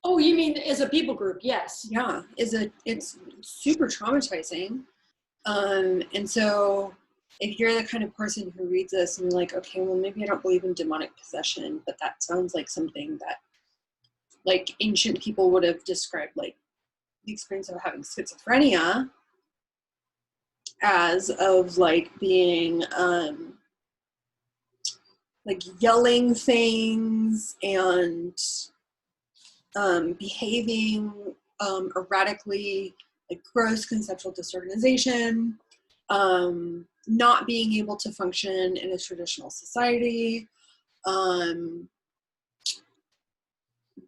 Oh, you mean as a people group? Yes. Yeah, it's super traumatizing. And so if you're the kind of person who reads this and you're like, okay, well, maybe I don't believe in demonic possession, but that sounds like something that like ancient people would have described, like the experience of having schizophrenia as of like being like yelling things and behaving erratically, like gross conceptual disorganization, not being able to function in a traditional society,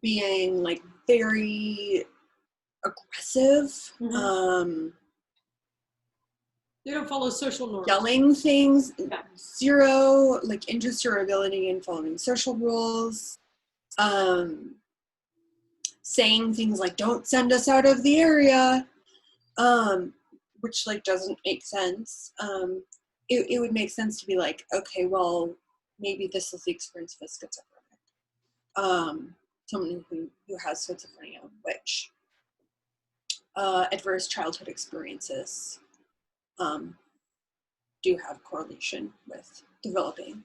being like very aggressive, they don't follow social norms. yelling things, zero like interest or ability in following social rules, saying things like don't send us out of the area, which like doesn't make sense. It would make sense to be like, okay, well, maybe this is the experience of a schizophrenic, someone who has schizophrenia, which adverse childhood experiences do have correlation with developing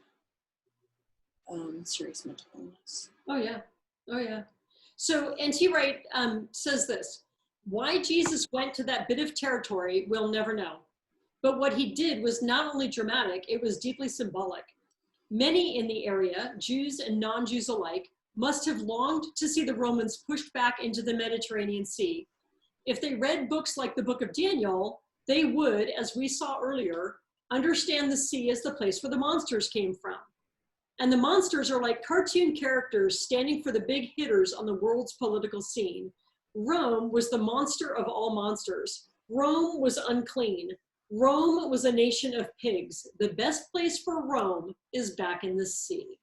serious mental illness. Oh yeah. So N.T. Wright says this: why Jesus went to that bit of territory, we'll never know. But what he did was not only dramatic, it was deeply symbolic. Many in the area, Jews and non-Jews alike, must have longed to see the Romans pushed back into the Mediterranean Sea. If they read books like the Book of Daniel, they would, as we saw earlier, understand the sea as the place where the monsters came from. And the monsters are like cartoon characters standing for the big hitters on the world's political scene. Rome was the monster of all monsters. Rome was unclean. Rome was a nation of pigs. The best place for Rome is back in the sea.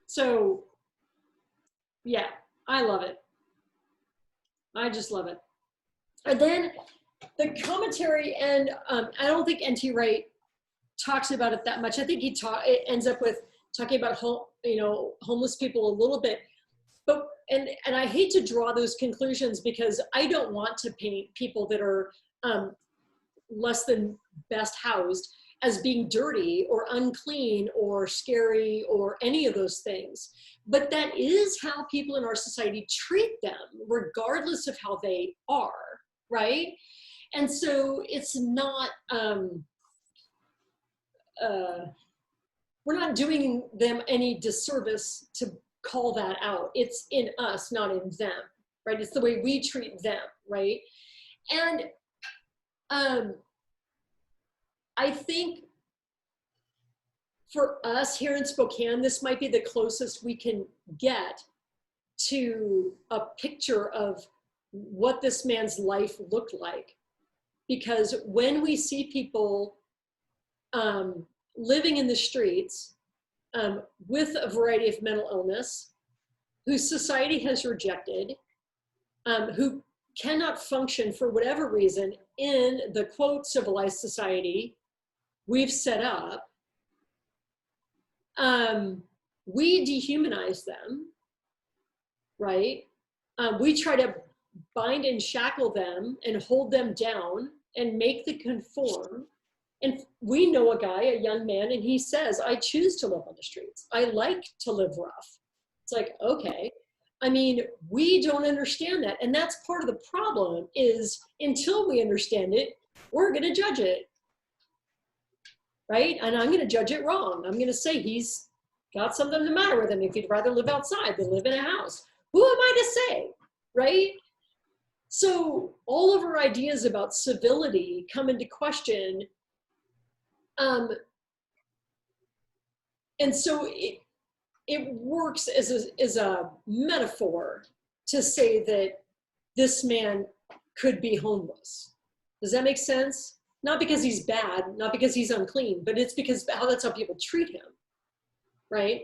So, yeah, I love it. I just love it. And then the commentary, and I don't think N.T. Wright talks about it that much. I think it ends up with talking about homeless people a little bit. But and I hate to draw those conclusions because I don't want to paint people that are less than best housed as being dirty or unclean or scary or any of those things. But that is how people in our society treat them, regardless of how they are, right? And so it's not, we're not doing them any disservice to call that out. It's in us, not in them, right? It's the way we treat them, right? And I think for us here in Spokane, this might be the closest we can get to a picture of what this man's life looked like. Because when we see people living in the streets with a variety of mental illness, whose society has rejected, who cannot function for whatever reason in the quote civilized society we've set up, we dehumanize them, right? We try to bind and shackle them and hold them down and make them conform. And we know a guy, a young man, and he says, I choose to live on the streets. I like to live rough. It's like, okay. I mean, we don't understand that. And that's part of the problem is until we understand it, we're going to judge it. Right? And I'm going to judge it wrong. I'm going to say he's got something the matter with him if he'd rather live outside than live in a house. Who am I to say? Right? So all of our ideas about civility come into question. And so it works as a metaphor to say that this man could be homeless. Does that make sense? Not because he's bad, not because he's unclean, but it's because that's how people treat him, right?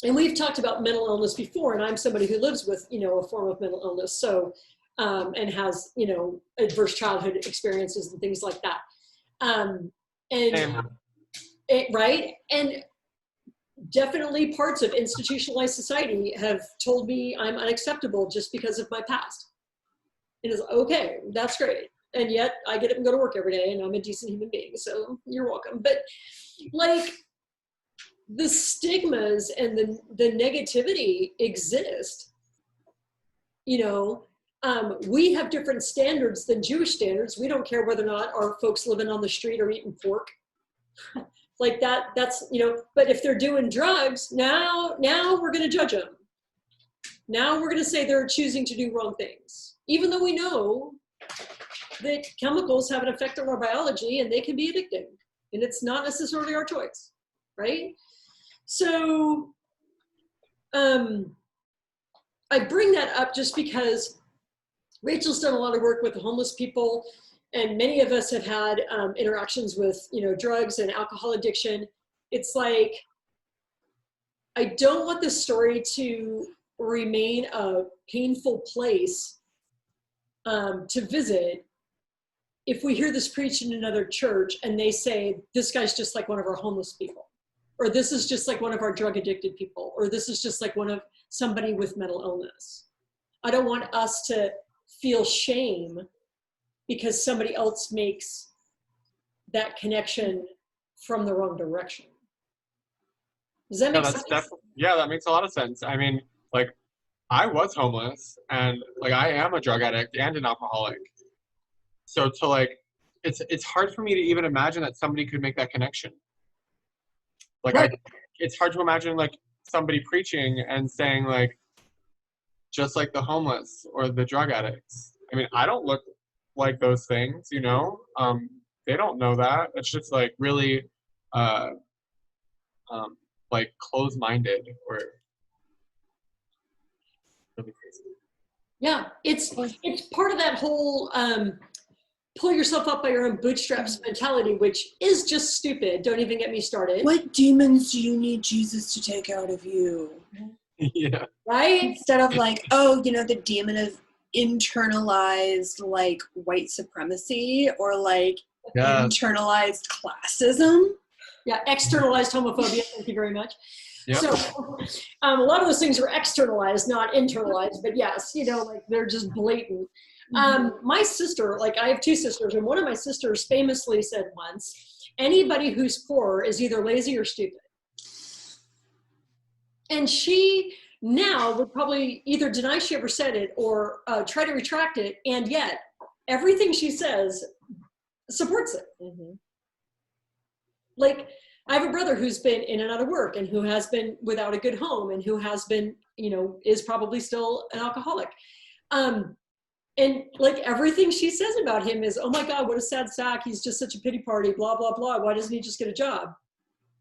And we've talked about mental illness before, and I'm somebody who lives with, a form of mental illness, so, and has, adverse childhood experiences and things like that. Right? And definitely parts of institutionalized society have told me I'm unacceptable just because of my past. And it's okay, that's great. And yet I get up and go to work every day and I'm a decent human being, so you're welcome. But like the stigmas and the negativity exist. We have different standards than Jewish standards. We don't care whether or not our folks living on the street are eating pork. Like that's, but if they're doing drugs, now we're going to judge them. Now we're going to say they're choosing to do wrong things, even though we know that chemicals have an effect on our biology and they can be addicting, and it's not necessarily our choice, right? So I bring that up just because Rachel's done a lot of work with the homeless people, and many of us have had interactions with, drugs and alcohol addiction. It's like, I don't want this story to remain a painful place to visit if we hear this preached in another church and they say, this guy's just like one of our homeless people, or this is just like one of our drug addicted people, or this is just like somebody with mental illness. I don't want us to feel shame because somebody else makes that connection from the wrong direction. Does that make sense? Yeah, that makes a lot of sense. I mean, like, I was homeless, and like I am a drug addict and an alcoholic. So to like, it's hard for me to even imagine that somebody could make that connection. Like Right. it's hard to imagine like somebody preaching and saying like, just like the homeless or the drug addicts. I mean, I don't look like those things, you know. They don't know that. It's just like really, uh, like closed-minded or really crazy. Yeah, it's part of that whole pull yourself up by your own bootstraps mentality, which is just stupid. Don't even get me started. What demons do you need Jesus to take out of you? Yeah. Right? Instead of like, oh, you know, the demon of internalized like white supremacy or like internalized classism. Yeah, externalized homophobia. Thank you very much. Yep. So a lot of those things are externalized, not internalized. But yes, you know, like they're just blatant. My sister, like I have two sisters, and one of my sisters famously said once, anybody who's poor is either lazy or stupid. And she now would probably either deny she ever said it or try to retract it. And yet everything she says supports it. Mm-hmm. Like I have a brother who's been in and out of work and who has been without a good home and who has been, you know, is probably still an alcoholic. And like everything she says about him is, oh my God, what a sad sack. He's just such a pity party, blah, blah, blah. Why doesn't he just get a job?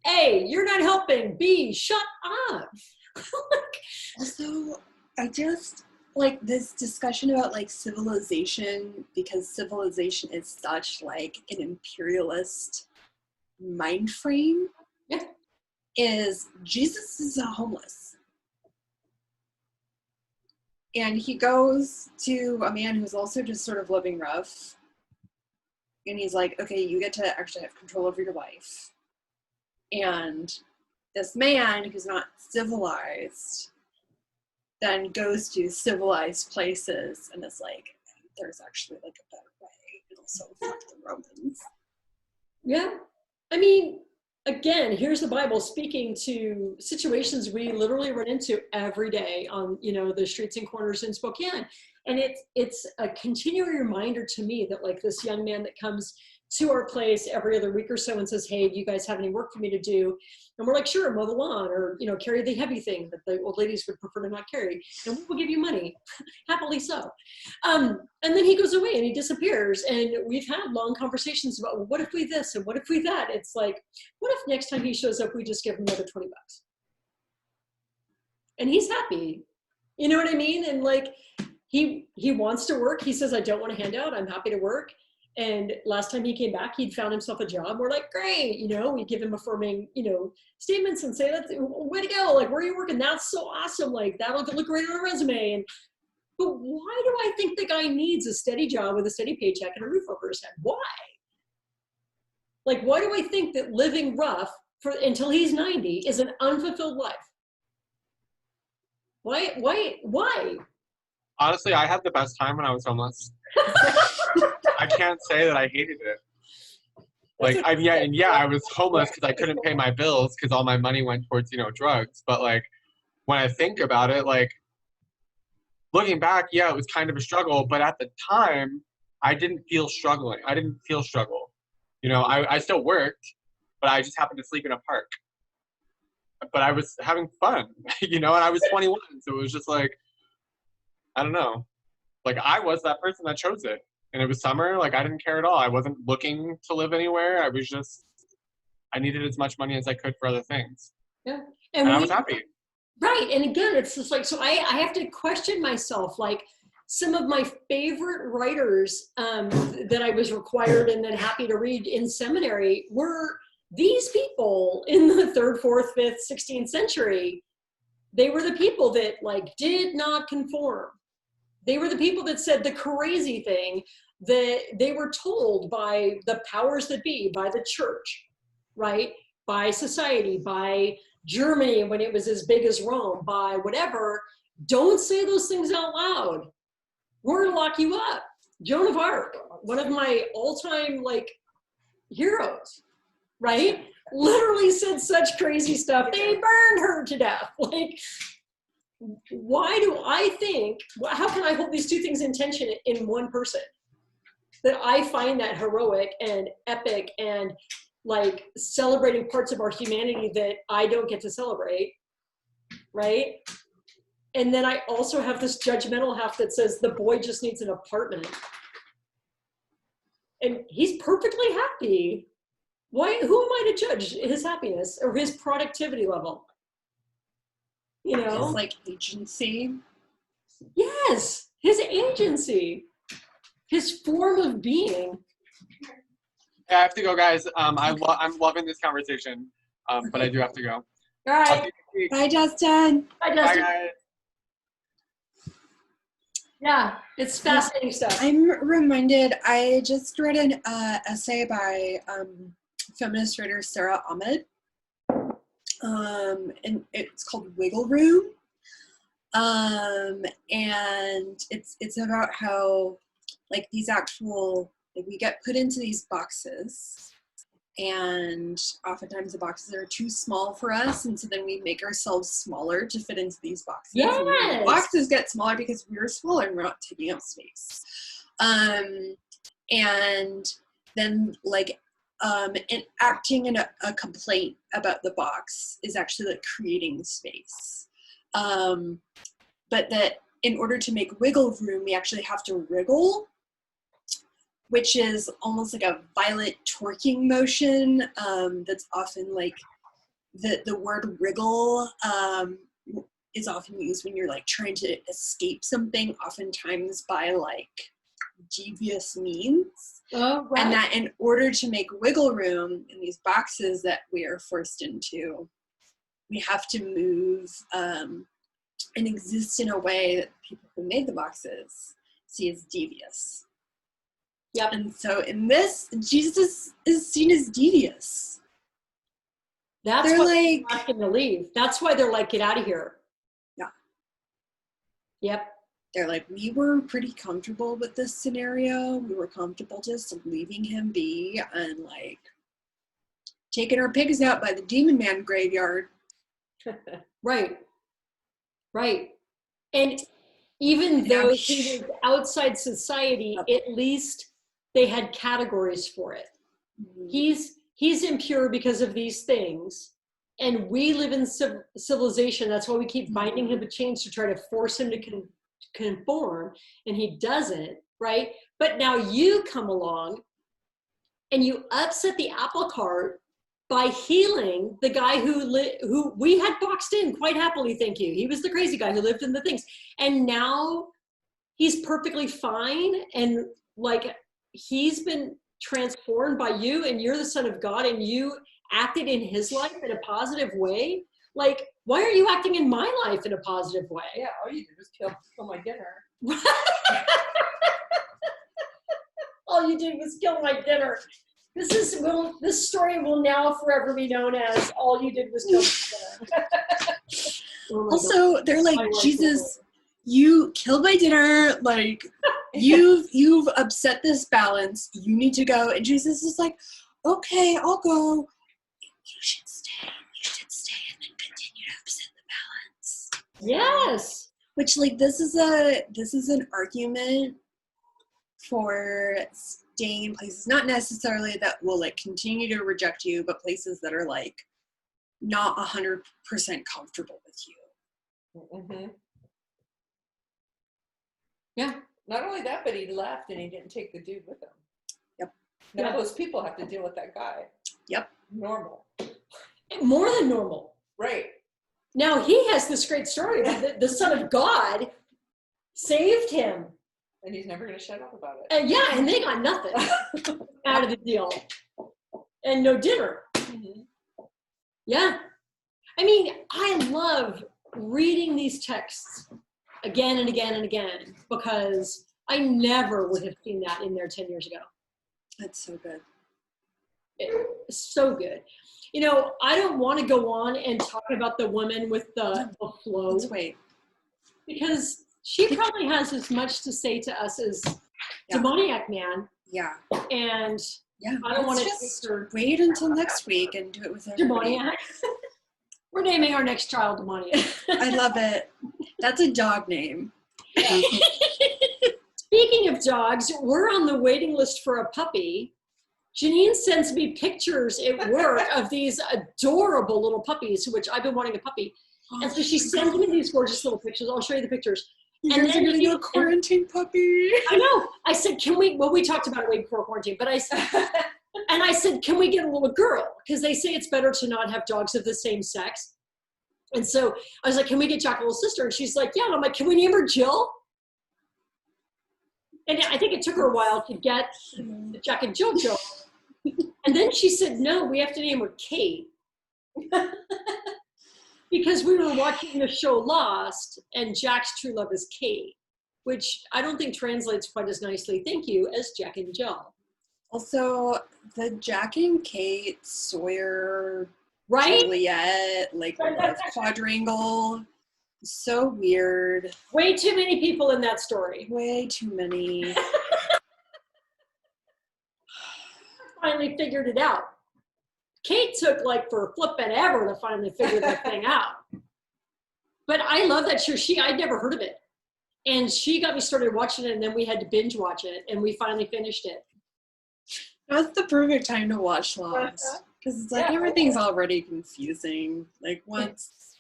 A, you're not helping. B, shut up. Also, I just like this discussion about like civilization, because civilization is such like an imperialist mind frame. Yeah. Is Jesus is homeless. And he goes to a man who's also just sort of living rough. And he's like, okay, you get to actually have control over your life. And this man who's not civilized then goes to civilized places and is like, there's actually like a better way. And also fuck the Romans. Yeah. I mean, again, here's the Bible speaking to situations we literally run into every day on, you know, the streets and corners in Spokane. And it's a continuing reminder to me that like this young man that comes to our place every other week or so and says, hey, do you guys have any work for me to do? And we're like, sure, mow the lawn or, you know, carry the heavy thing that the old ladies would prefer to not carry. And we'll give you money, happily so. And then he goes away and he disappears. And we've had long conversations about, well, what if we this and what if we that? It's like, what if next time he shows up, we just give him another $20? And he's happy. You know what I mean? And like, he wants to work. He says, I don't want a handout. I'm happy to work. And last time he came back, he'd found himself a job. We're like, great, you know, we give him affirming, you know, statements and say, that's way to go. Like, where are you working? That's so awesome. Like, that'll look great on a resume. But why do I think the guy needs a steady job with a steady paycheck and a roof over his head? Why? Like, why do I think that living rough until he's 90 is an unfulfilled life? Why? Honestly, I had the best time when I was homeless. I can't say that I hated it. Like, I was homeless because I couldn't pay my bills because all my money went towards, you know, drugs. But like, when I think about it, like, looking back, yeah, it was kind of a struggle. But at the time, I didn't feel struggling. I didn't feel struggle. You know, I still worked, but I just happened to sleep in a park. But I was having fun, you know, and I was 21. So it was just like, I don't know. Like, I was that person that chose it. And it was summer. Like, I didn't care at all. I wasn't looking to live anywhere. I was just, I needed as much money as I could for other things. Yeah. And I was happy. Right. And again, it's just like, so I have to question myself. Like, some of my favorite writers that I was required and then happy to read in seminary were these people in the 3rd, 4th, 5th, 16th century. They were the people that like did not conform. They were the people that said the crazy thing that they were told by the powers that be, by the church, right? By society, by Germany when it was as big as Rome, by whatever. Don't say those things out loud. We're gonna lock you up. Joan of Arc, one of my all-time like heroes, right? Literally said such crazy stuff. They burned her to death. Like, why do I think, how can I hold these two things in tension in one person? That I find that heroic and epic and like celebrating parts of our humanity that I don't get to celebrate, right? And then I also have this judgmental half that says the boy just needs an apartment. And he's perfectly happy. Why? Who am I to judge his happiness or his productivity level? You know? His like agency. Yes, his agency, his form of being. Yeah, I have to go, guys. I'm loving this conversation, but I do have to go. All right. Bye, Justin. Bye, Bye, Justin. guys. Yeah, it's fascinating stuff. I'm reminded, I just read an essay by feminist writer Sarah Ahmed, and it's called Wiggle Room, and it's about how like these actual, like we get put into these boxes, and oftentimes the boxes are too small for us, and so then we make ourselves smaller to fit into these boxes. Yes. And the boxes get smaller because we're smaller and we're not taking up space. And then like and acting in a complaint about the box is actually like creating space. But that in order to make wiggle room, we actually have to wriggle, which is almost like a violent twerking motion that's often like, the word wriggle is often used when you're like trying to escape something, oftentimes by like devious means. Oh, right. And that in order to make wiggle room in these boxes that we are forced into, we have to move and exist in a way that the people who made the boxes see as devious. Yep. And so in this, Jesus is seen as devious. That's They're why like, they're asking to leave. That's why they're like, get out of here. Yeah. Yep. They're like, we were pretty comfortable with this scenario. We were comfortable just leaving him be and like taking our pigs out by the demon man graveyard. Right. Right. And even though he was outside society, at least they had categories for it. Mm-hmm. He's impure because of these things, and we live in civilization. That's why we keep binding him with chains to try to force him to conform, and he doesn't, right? But now you come along and you upset the apple cart by healing the guy who we had boxed in quite happily, thank you. He was the crazy guy who lived in the things, and now he's perfectly fine, and like he's been transformed by you, and you're the Son of God, and you acted in his life in a positive way. Like, why are you acting in my life in a positive way? Yeah, all you did was kill my dinner. All you did was kill my dinner. This story will now forever be known as all you did was kill my dinner. Oh my Also, God. they're like, Jesus, you killed my dinner. Like, you've upset this balance. You need to go. And Jesus is like, okay, I'll go. You should stay. You should stay and then continue to upset the balance. Yes. Which, like, this is an argument for staying in places, not necessarily that will like continue to reject you, but places that are like not 100% comfortable with you. Mm-hmm. Yeah. Not only that, but he left and he didn't take the dude with him. Yep. Now Yeah. those people have to deal with that guy. Yep. Normal. More than normal. Right. Now he has this great story that the Son of God saved him. And he's never going to shut up about it. And yeah, and they got nothing out of the deal. And no dinner. Mm-hmm. Yeah. I mean, I love reading these texts again and again and again because I never would have seen that in there 10 years ago. That's so good. It's so good. You know, I don't want to go on and talk about the woman with the flow. Let's wait. Because she probably has as much to say to us as Demoniac Man. Yeah. And Yeah. I don't want to just take her wait until next week and do it with everybody. Demoniac. We're naming our next child Demoniac. I love it. That's a dog name. Speaking of dogs, we're on the waiting list for a puppy. Janine sends me pictures at work of these adorable little puppies, which I've been wanting a puppy. And so she sends me these gorgeous little pictures. I'll show you the pictures. You And guys then are gonna you- get a quarantine puppy. I know. I said, can we, well, we talked about it way before quarantine, but I said, can we get a little girl? Because they say it's better to not have dogs of the same sex. And so I was like, can we get Jack a little sister? And she's like, yeah. And I'm like, can we name her Jill? And I think it took her a while to get Jack and Jill. And then she said, no, we have to name her Kate. Because we were watching the show Lost, and Jack's true love is Kate, which I don't think translates quite as nicely, thank you, as Jack and Jill. Also, the Jack and Kate, Sawyer, Right? Juliet, like love quadrangle, so weird. Way too many people in that story. Way too many. Finally figured it out. Kate took like for flipping ever to finally figure that thing out. But I love that show. I'd never heard of it. And she got me started watching it, and then we had to binge watch it, and we finally finished it. That's the perfect time to watch Lost. Because it's like everything's already confusing. Like once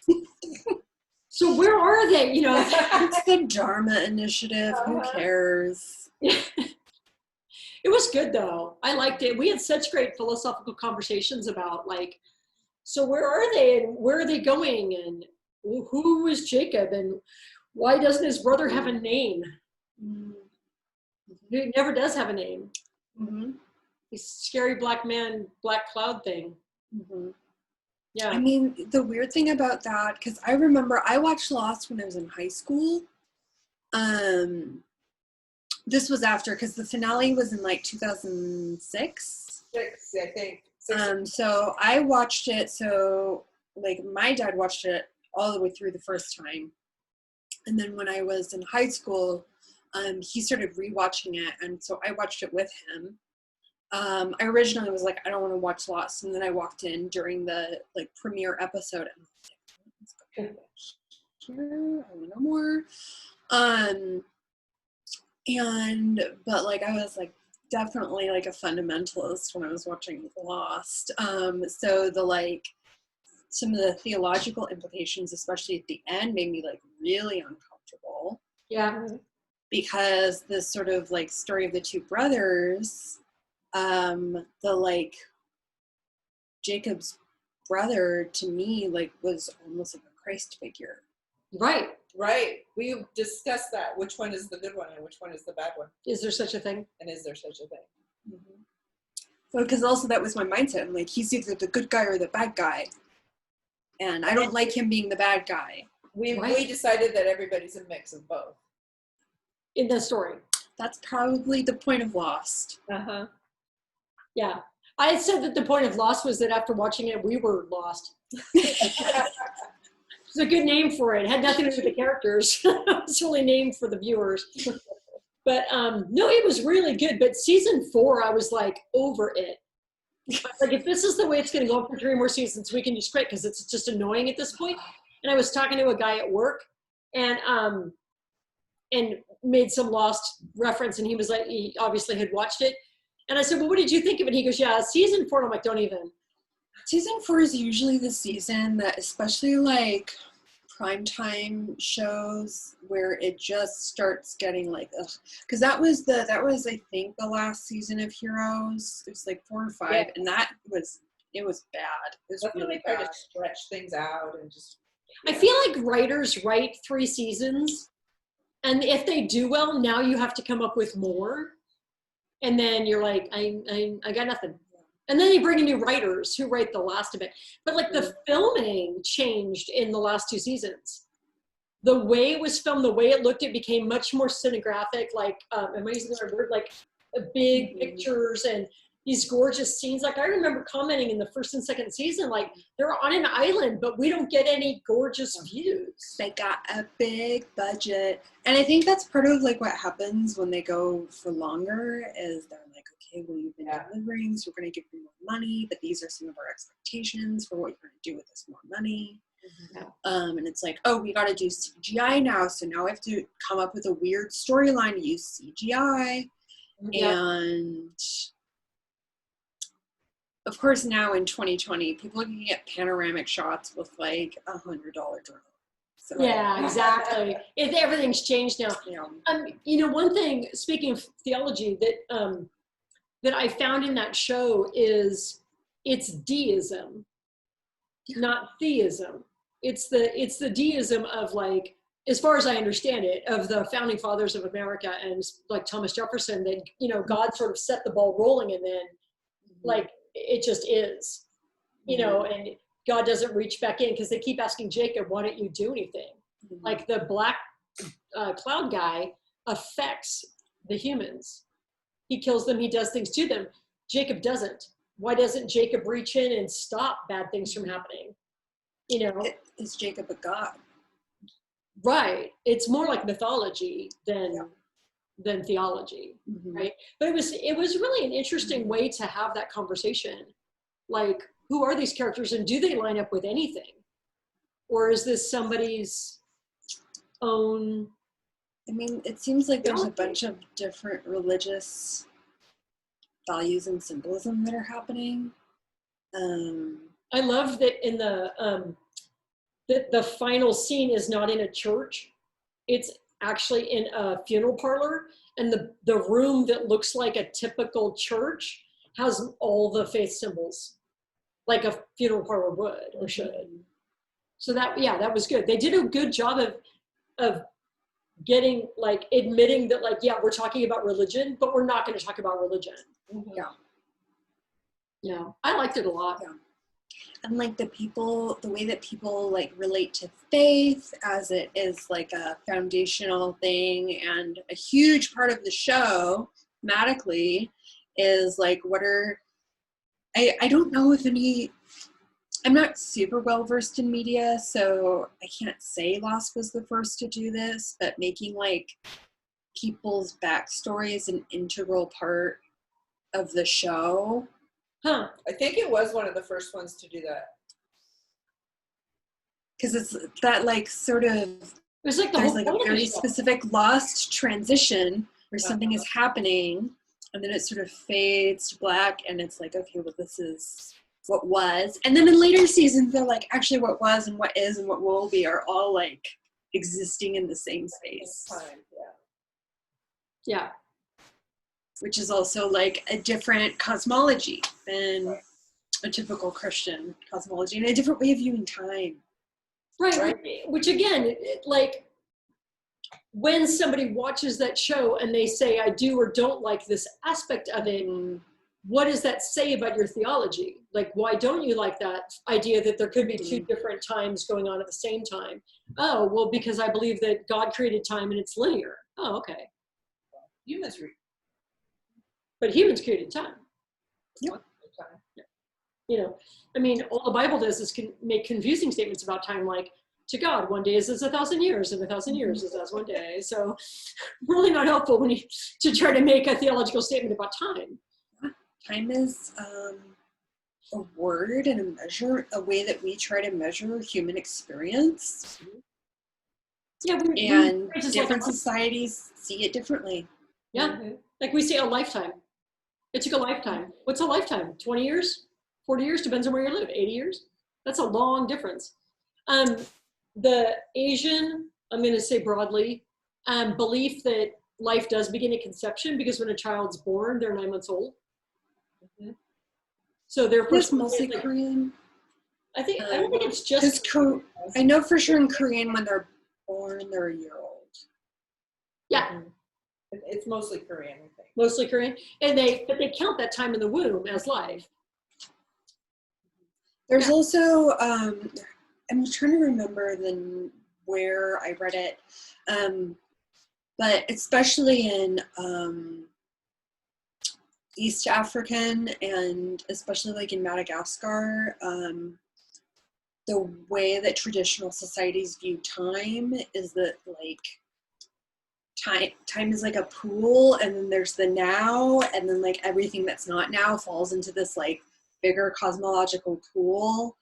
So where are they? You know, it's the Dharma Initiative, who cares? it was good though. I liked it. We had such great philosophical conversations about like, so where are they and where are they going and who is Jacob and why doesn't his brother have a name? Mm-hmm. He never does have a name. Mm-hmm. He's scary black man, black cloud thing. Mm-hmm. Yeah. I mean, the weird thing about that, because I remember I watched Lost when I was in high school. This was after, because the finale was in like 2006. 6, I think. So I watched it, so like my dad watched it all the way through the first time. And then when I was in high school, he started rewatching it, and so I watched it with him. I originally was like, I don't want to watch Lost, and then I walked in during the like premiere episode, and I was like, here, I want to know more. But like I was like definitely like a fundamentalist when I was watching Lost. So the like some of the theological implications, especially at the end, made me like really uncomfortable. Yeah. Because this sort of like story of the two brothers, the like Jacob's brother to me like was almost like a Christ figure. Right. Right. We discussed that. Which one is the good one and which one is the bad one? Is there such a thing? And is there such a thing? Mm-hmm. Well, because also that was my mindset. I'm like, he's either the good guy or the bad guy. And I don't like him being the bad guy. We Right. decided that everybody's a mix of both. In the story. That's probably the point of Lost. Uh-huh. Yeah. I had said that the point of Lost was that after watching it, we were lost. It's a good name for it. It had nothing to do with the characters. It's really named for the viewers. But no, it was really good. But season 4, I was like over it. Like if this is the way it's going to go for 3 more seasons, we can just quit because it's just annoying at this point. And I was talking to a guy at work, and made some Lost reference, and he was like, he obviously had watched it. And I said, well, what did you think of it? He goes, yeah, season 4. And I'm like, don't even. Season 4 is usually the season that, especially like primetime shows, where it just starts getting like, ugh. Because that was I think the last season of Heroes. It was like 4 or 5, and it was bad. It was That's when really they try bad. to stretch things out and just. I feel like writers write 3 seasons, and if they do well, now you have to come up with more. And then you're like, I got nothing. And then you bring in new writers who write the last of it. But like the filming changed in the last 2 seasons. The way it was filmed, the way it looked, it became much more cinegraphic. Like, am I using the right word? Like big pictures and these gorgeous scenes. Like I remember commenting in the 1st and 2nd season, like they're on an island, but we don't get any gorgeous views. They got a big budget. And I think that's part of like what happens when they go for longer is they're like, okay, well, you've been delivering, so we're going to give you more money, but these are some of our expectations for what you're going to do with this more money. Yeah. And it's like, oh, we got to do CGI now, so now I have to come up with a weird storyline to use CGI. And of course, now in 2020, people can get panoramic shots with like $100 drone. So, Yeah, exactly. Everything's changed now. One thing, speaking of theology, that I found in that show is it's deism, not theism. It's the deism of, like, as far as I understand it, of the founding fathers of America and like Thomas Jefferson, that, God sort of set the ball rolling, and then like it just is, and God doesn't reach back in, because they keep asking Jacob, why don't you do anything? Like the black cloud guy affects the humans. He kills them, he does things to them. Jacob doesn't. Why doesn't Jacob reach in and stop bad things from happening? Is Jacob a god? Right. It's more like mythology than theology, right? But it was really an interesting way to have that conversation. Like, who are these characters, and do they line up with anything? Or is this somebody's own? I mean, it seems like there's a bunch of different religious values and symbolism that are happening. I love that in the final scene is not in a church. It's actually in a funeral parlor, and the room that looks like a typical church has all the faith symbols, like a funeral parlor would or should. So that was good. They did a good job of getting, like, admitting that, like, we're talking about religion, but we're not going to talk about religion. Yeah, I liked it a lot. And like the way that people like relate to faith as it is like a foundational thing, and a huge part of the show thematically is like, I don't know if I'm not super well versed in media, so I can't say Lost was the first to do this, but making like people's backstories an integral part of the show. Huh. I think it was one of the first ones to do that. Because it's that like sort of, It's like there's like a very specific lost transition where something is happening, and then it sort of fades to black, and it's like, okay, well, this is what was. And then in later seasons, they're like, actually what was and what is and what will be are all like existing in the same space. Yeah. Which is also like a different cosmology than a typical Christian cosmology, and a different way of viewing time. Right. Which again, like, when somebody watches that show and they say, I do or don't like this aspect of it, what does that say about your theology? Like, why don't you like that idea that there could be two different times going on at the same time? Oh, well, because I believe that God created time and it's linear. Oh, okay. But humans created time. Yep. I mean, all the Bible does is make confusing statements about time, like, to God, one day is as 1,000 years, and 1,000 years is as one day. So really not helpful when you to try to make a theological statement about time. Time is a word and a measure, a way that we try to measure human experience. Yeah, and different societies see it differently. Yeah, like we say a lifetime. It took a lifetime. What's a lifetime? 20 years? 40 years? Depends on where you live. 80 years? That's a long difference. The Asian, I'm going to say broadly, belief that life does begin at conception, because when a child's born, they're 9 months old. So therefore, it's mostly like, Korean. I don't think it's just. I know for sure in Korean, when they're born, they're a year old. Yeah. It's mostly Korean, I think. Mostly Korean, but they count that time in the womb as life. There's also I'm trying to remember where I read it, but especially in East African, and especially like in Madagascar, the way that traditional societies view time is that like time is like a pool, and then there's the now, and then like everything that's not now falls into this like bigger cosmological pool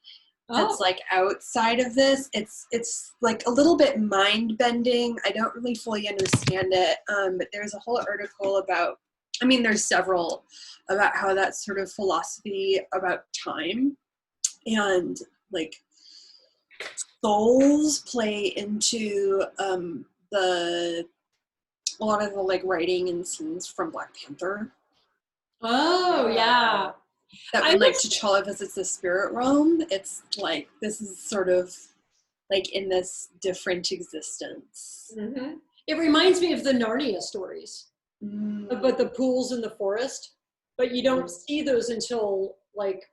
that's like outside of this. It's like a little bit mind-bending. I don't really fully understand it, but there's a whole article about, I mean, there's several about how that sort of philosophy about time and like souls play into a lot of the like writing and scenes from Black Panther. Oh yeah. That when like T'Challa visits the spirit realm, it's like this is sort of like in this different existence. Mm-hmm. It reminds me of the Narnia stories about the pools in the forest, but you don't see those until like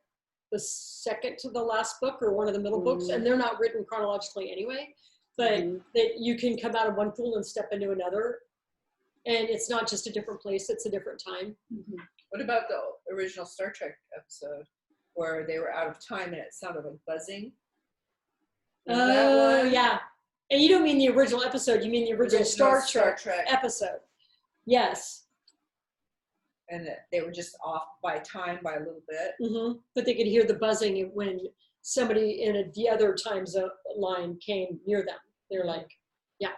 the second to the last book or one of the middle books, and they're not written chronologically anyway, but that you can come out of one pool and step into another, and it's not just a different place, it's a different time. What about the original Star Trek episode where they were out of time and it sounded like buzzing? Oh, yeah. And you don't mean the original episode, you mean the original Star Trek episode. Yes. And they were just off by time by a little bit. But they could hear the buzzing when somebody in the other time zone line came near them. They're like, yeah,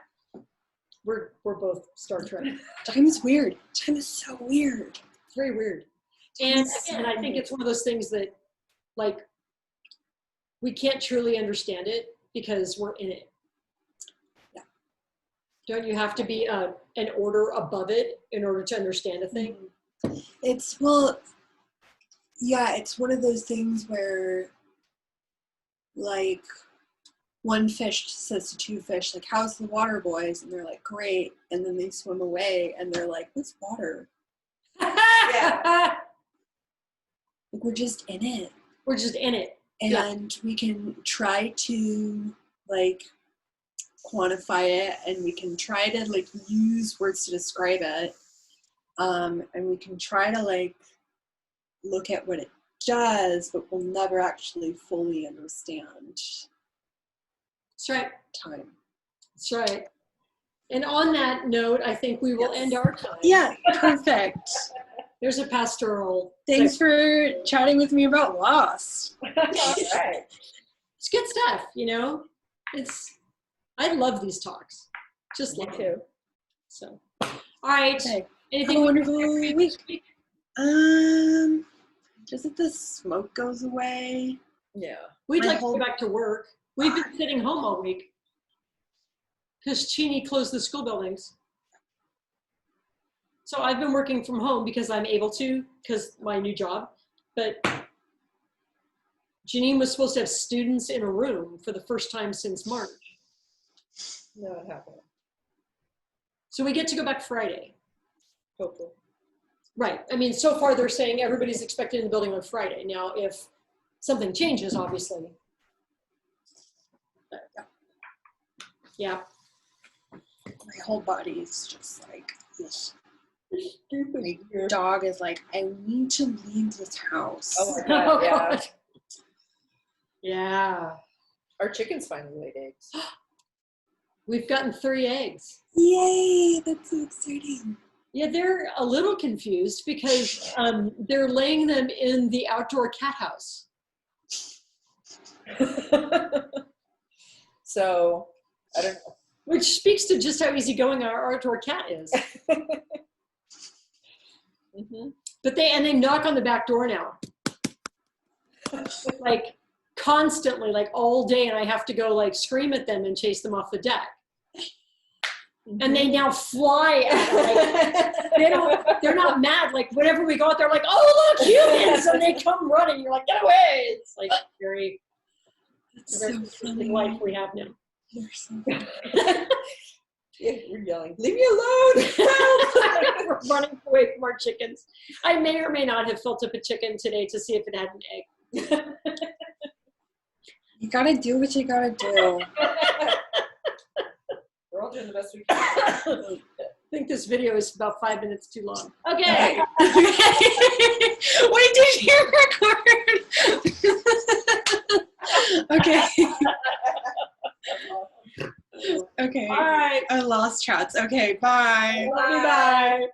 we're both Star Trek. Time is weird. Time is so weird. It's very weird. And again, I think it's one of those things that, like, we can't truly understand it because we're in it. Yeah. Don't you have to be an order above it in order to understand a thing? It's, well, yeah, it's one of those things where, like, one fish says to two fish, like, how's the water, boys? And they're like, great. And then they swim away, and they're like, what's water? Yeah. Like, we're just in it. We're just in it. And we can try to, like, quantify it, and we can try to, like, use words to describe it. And we can try to, like, look at what it does, but we'll never actually fully understand. That's right. Time. That's right. And on that note, I think we will end our time. Yeah, perfect. There's a pastoral. Thanks for chatting with me about Lost. All right. It's good stuff, you know. I love these talks. Just love them. So, all right. Okay. Anything Have a wonderful week. Just that the smoke goes away. Yeah. We'd like to go back to work. We've been sitting home all week because Cheney closed the school buildings. So I've been working from home because I'm able to, because my new job. But Janine was supposed to have students in a room for the first time since March. No, it happened. So we get to go back Friday. Hopefully. Right. I mean, so far they're saying everybody's expected in the building on Friday. Now, if something changes, obviously. But, yeah. My whole body is just like this. My dog is like, I need to leave this house. Oh my God, yeah. God. Yeah. Our chickens finally laid eggs. We've gotten 3 eggs. Yay, that's so exciting. Yeah, they're a little confused because they're laying them in the outdoor cat house. So, I don't know. Which speaks to just how easygoing our outdoor cat is. But they knock on the back door now. Like constantly, like all day, and I have to go like scream at them and chase them off the deck. And they now fly at it. Like, they're not mad. Like whenever we go out there, like, oh look, humans, and they come running. You're like, get away! It's like very interesting life we have now. You're so funny. Yeah, we're yelling, leave me alone! We're running away from our chickens. I may or may not have filled up a chicken today to see if it had an egg. You gotta do what you gotta do. We're all doing the best we can. I think this video is about 5 minutes too long. Okay. Wait, did you record? Okay. Okay. All right. I lost chats. Okay, bye. Love you, bye.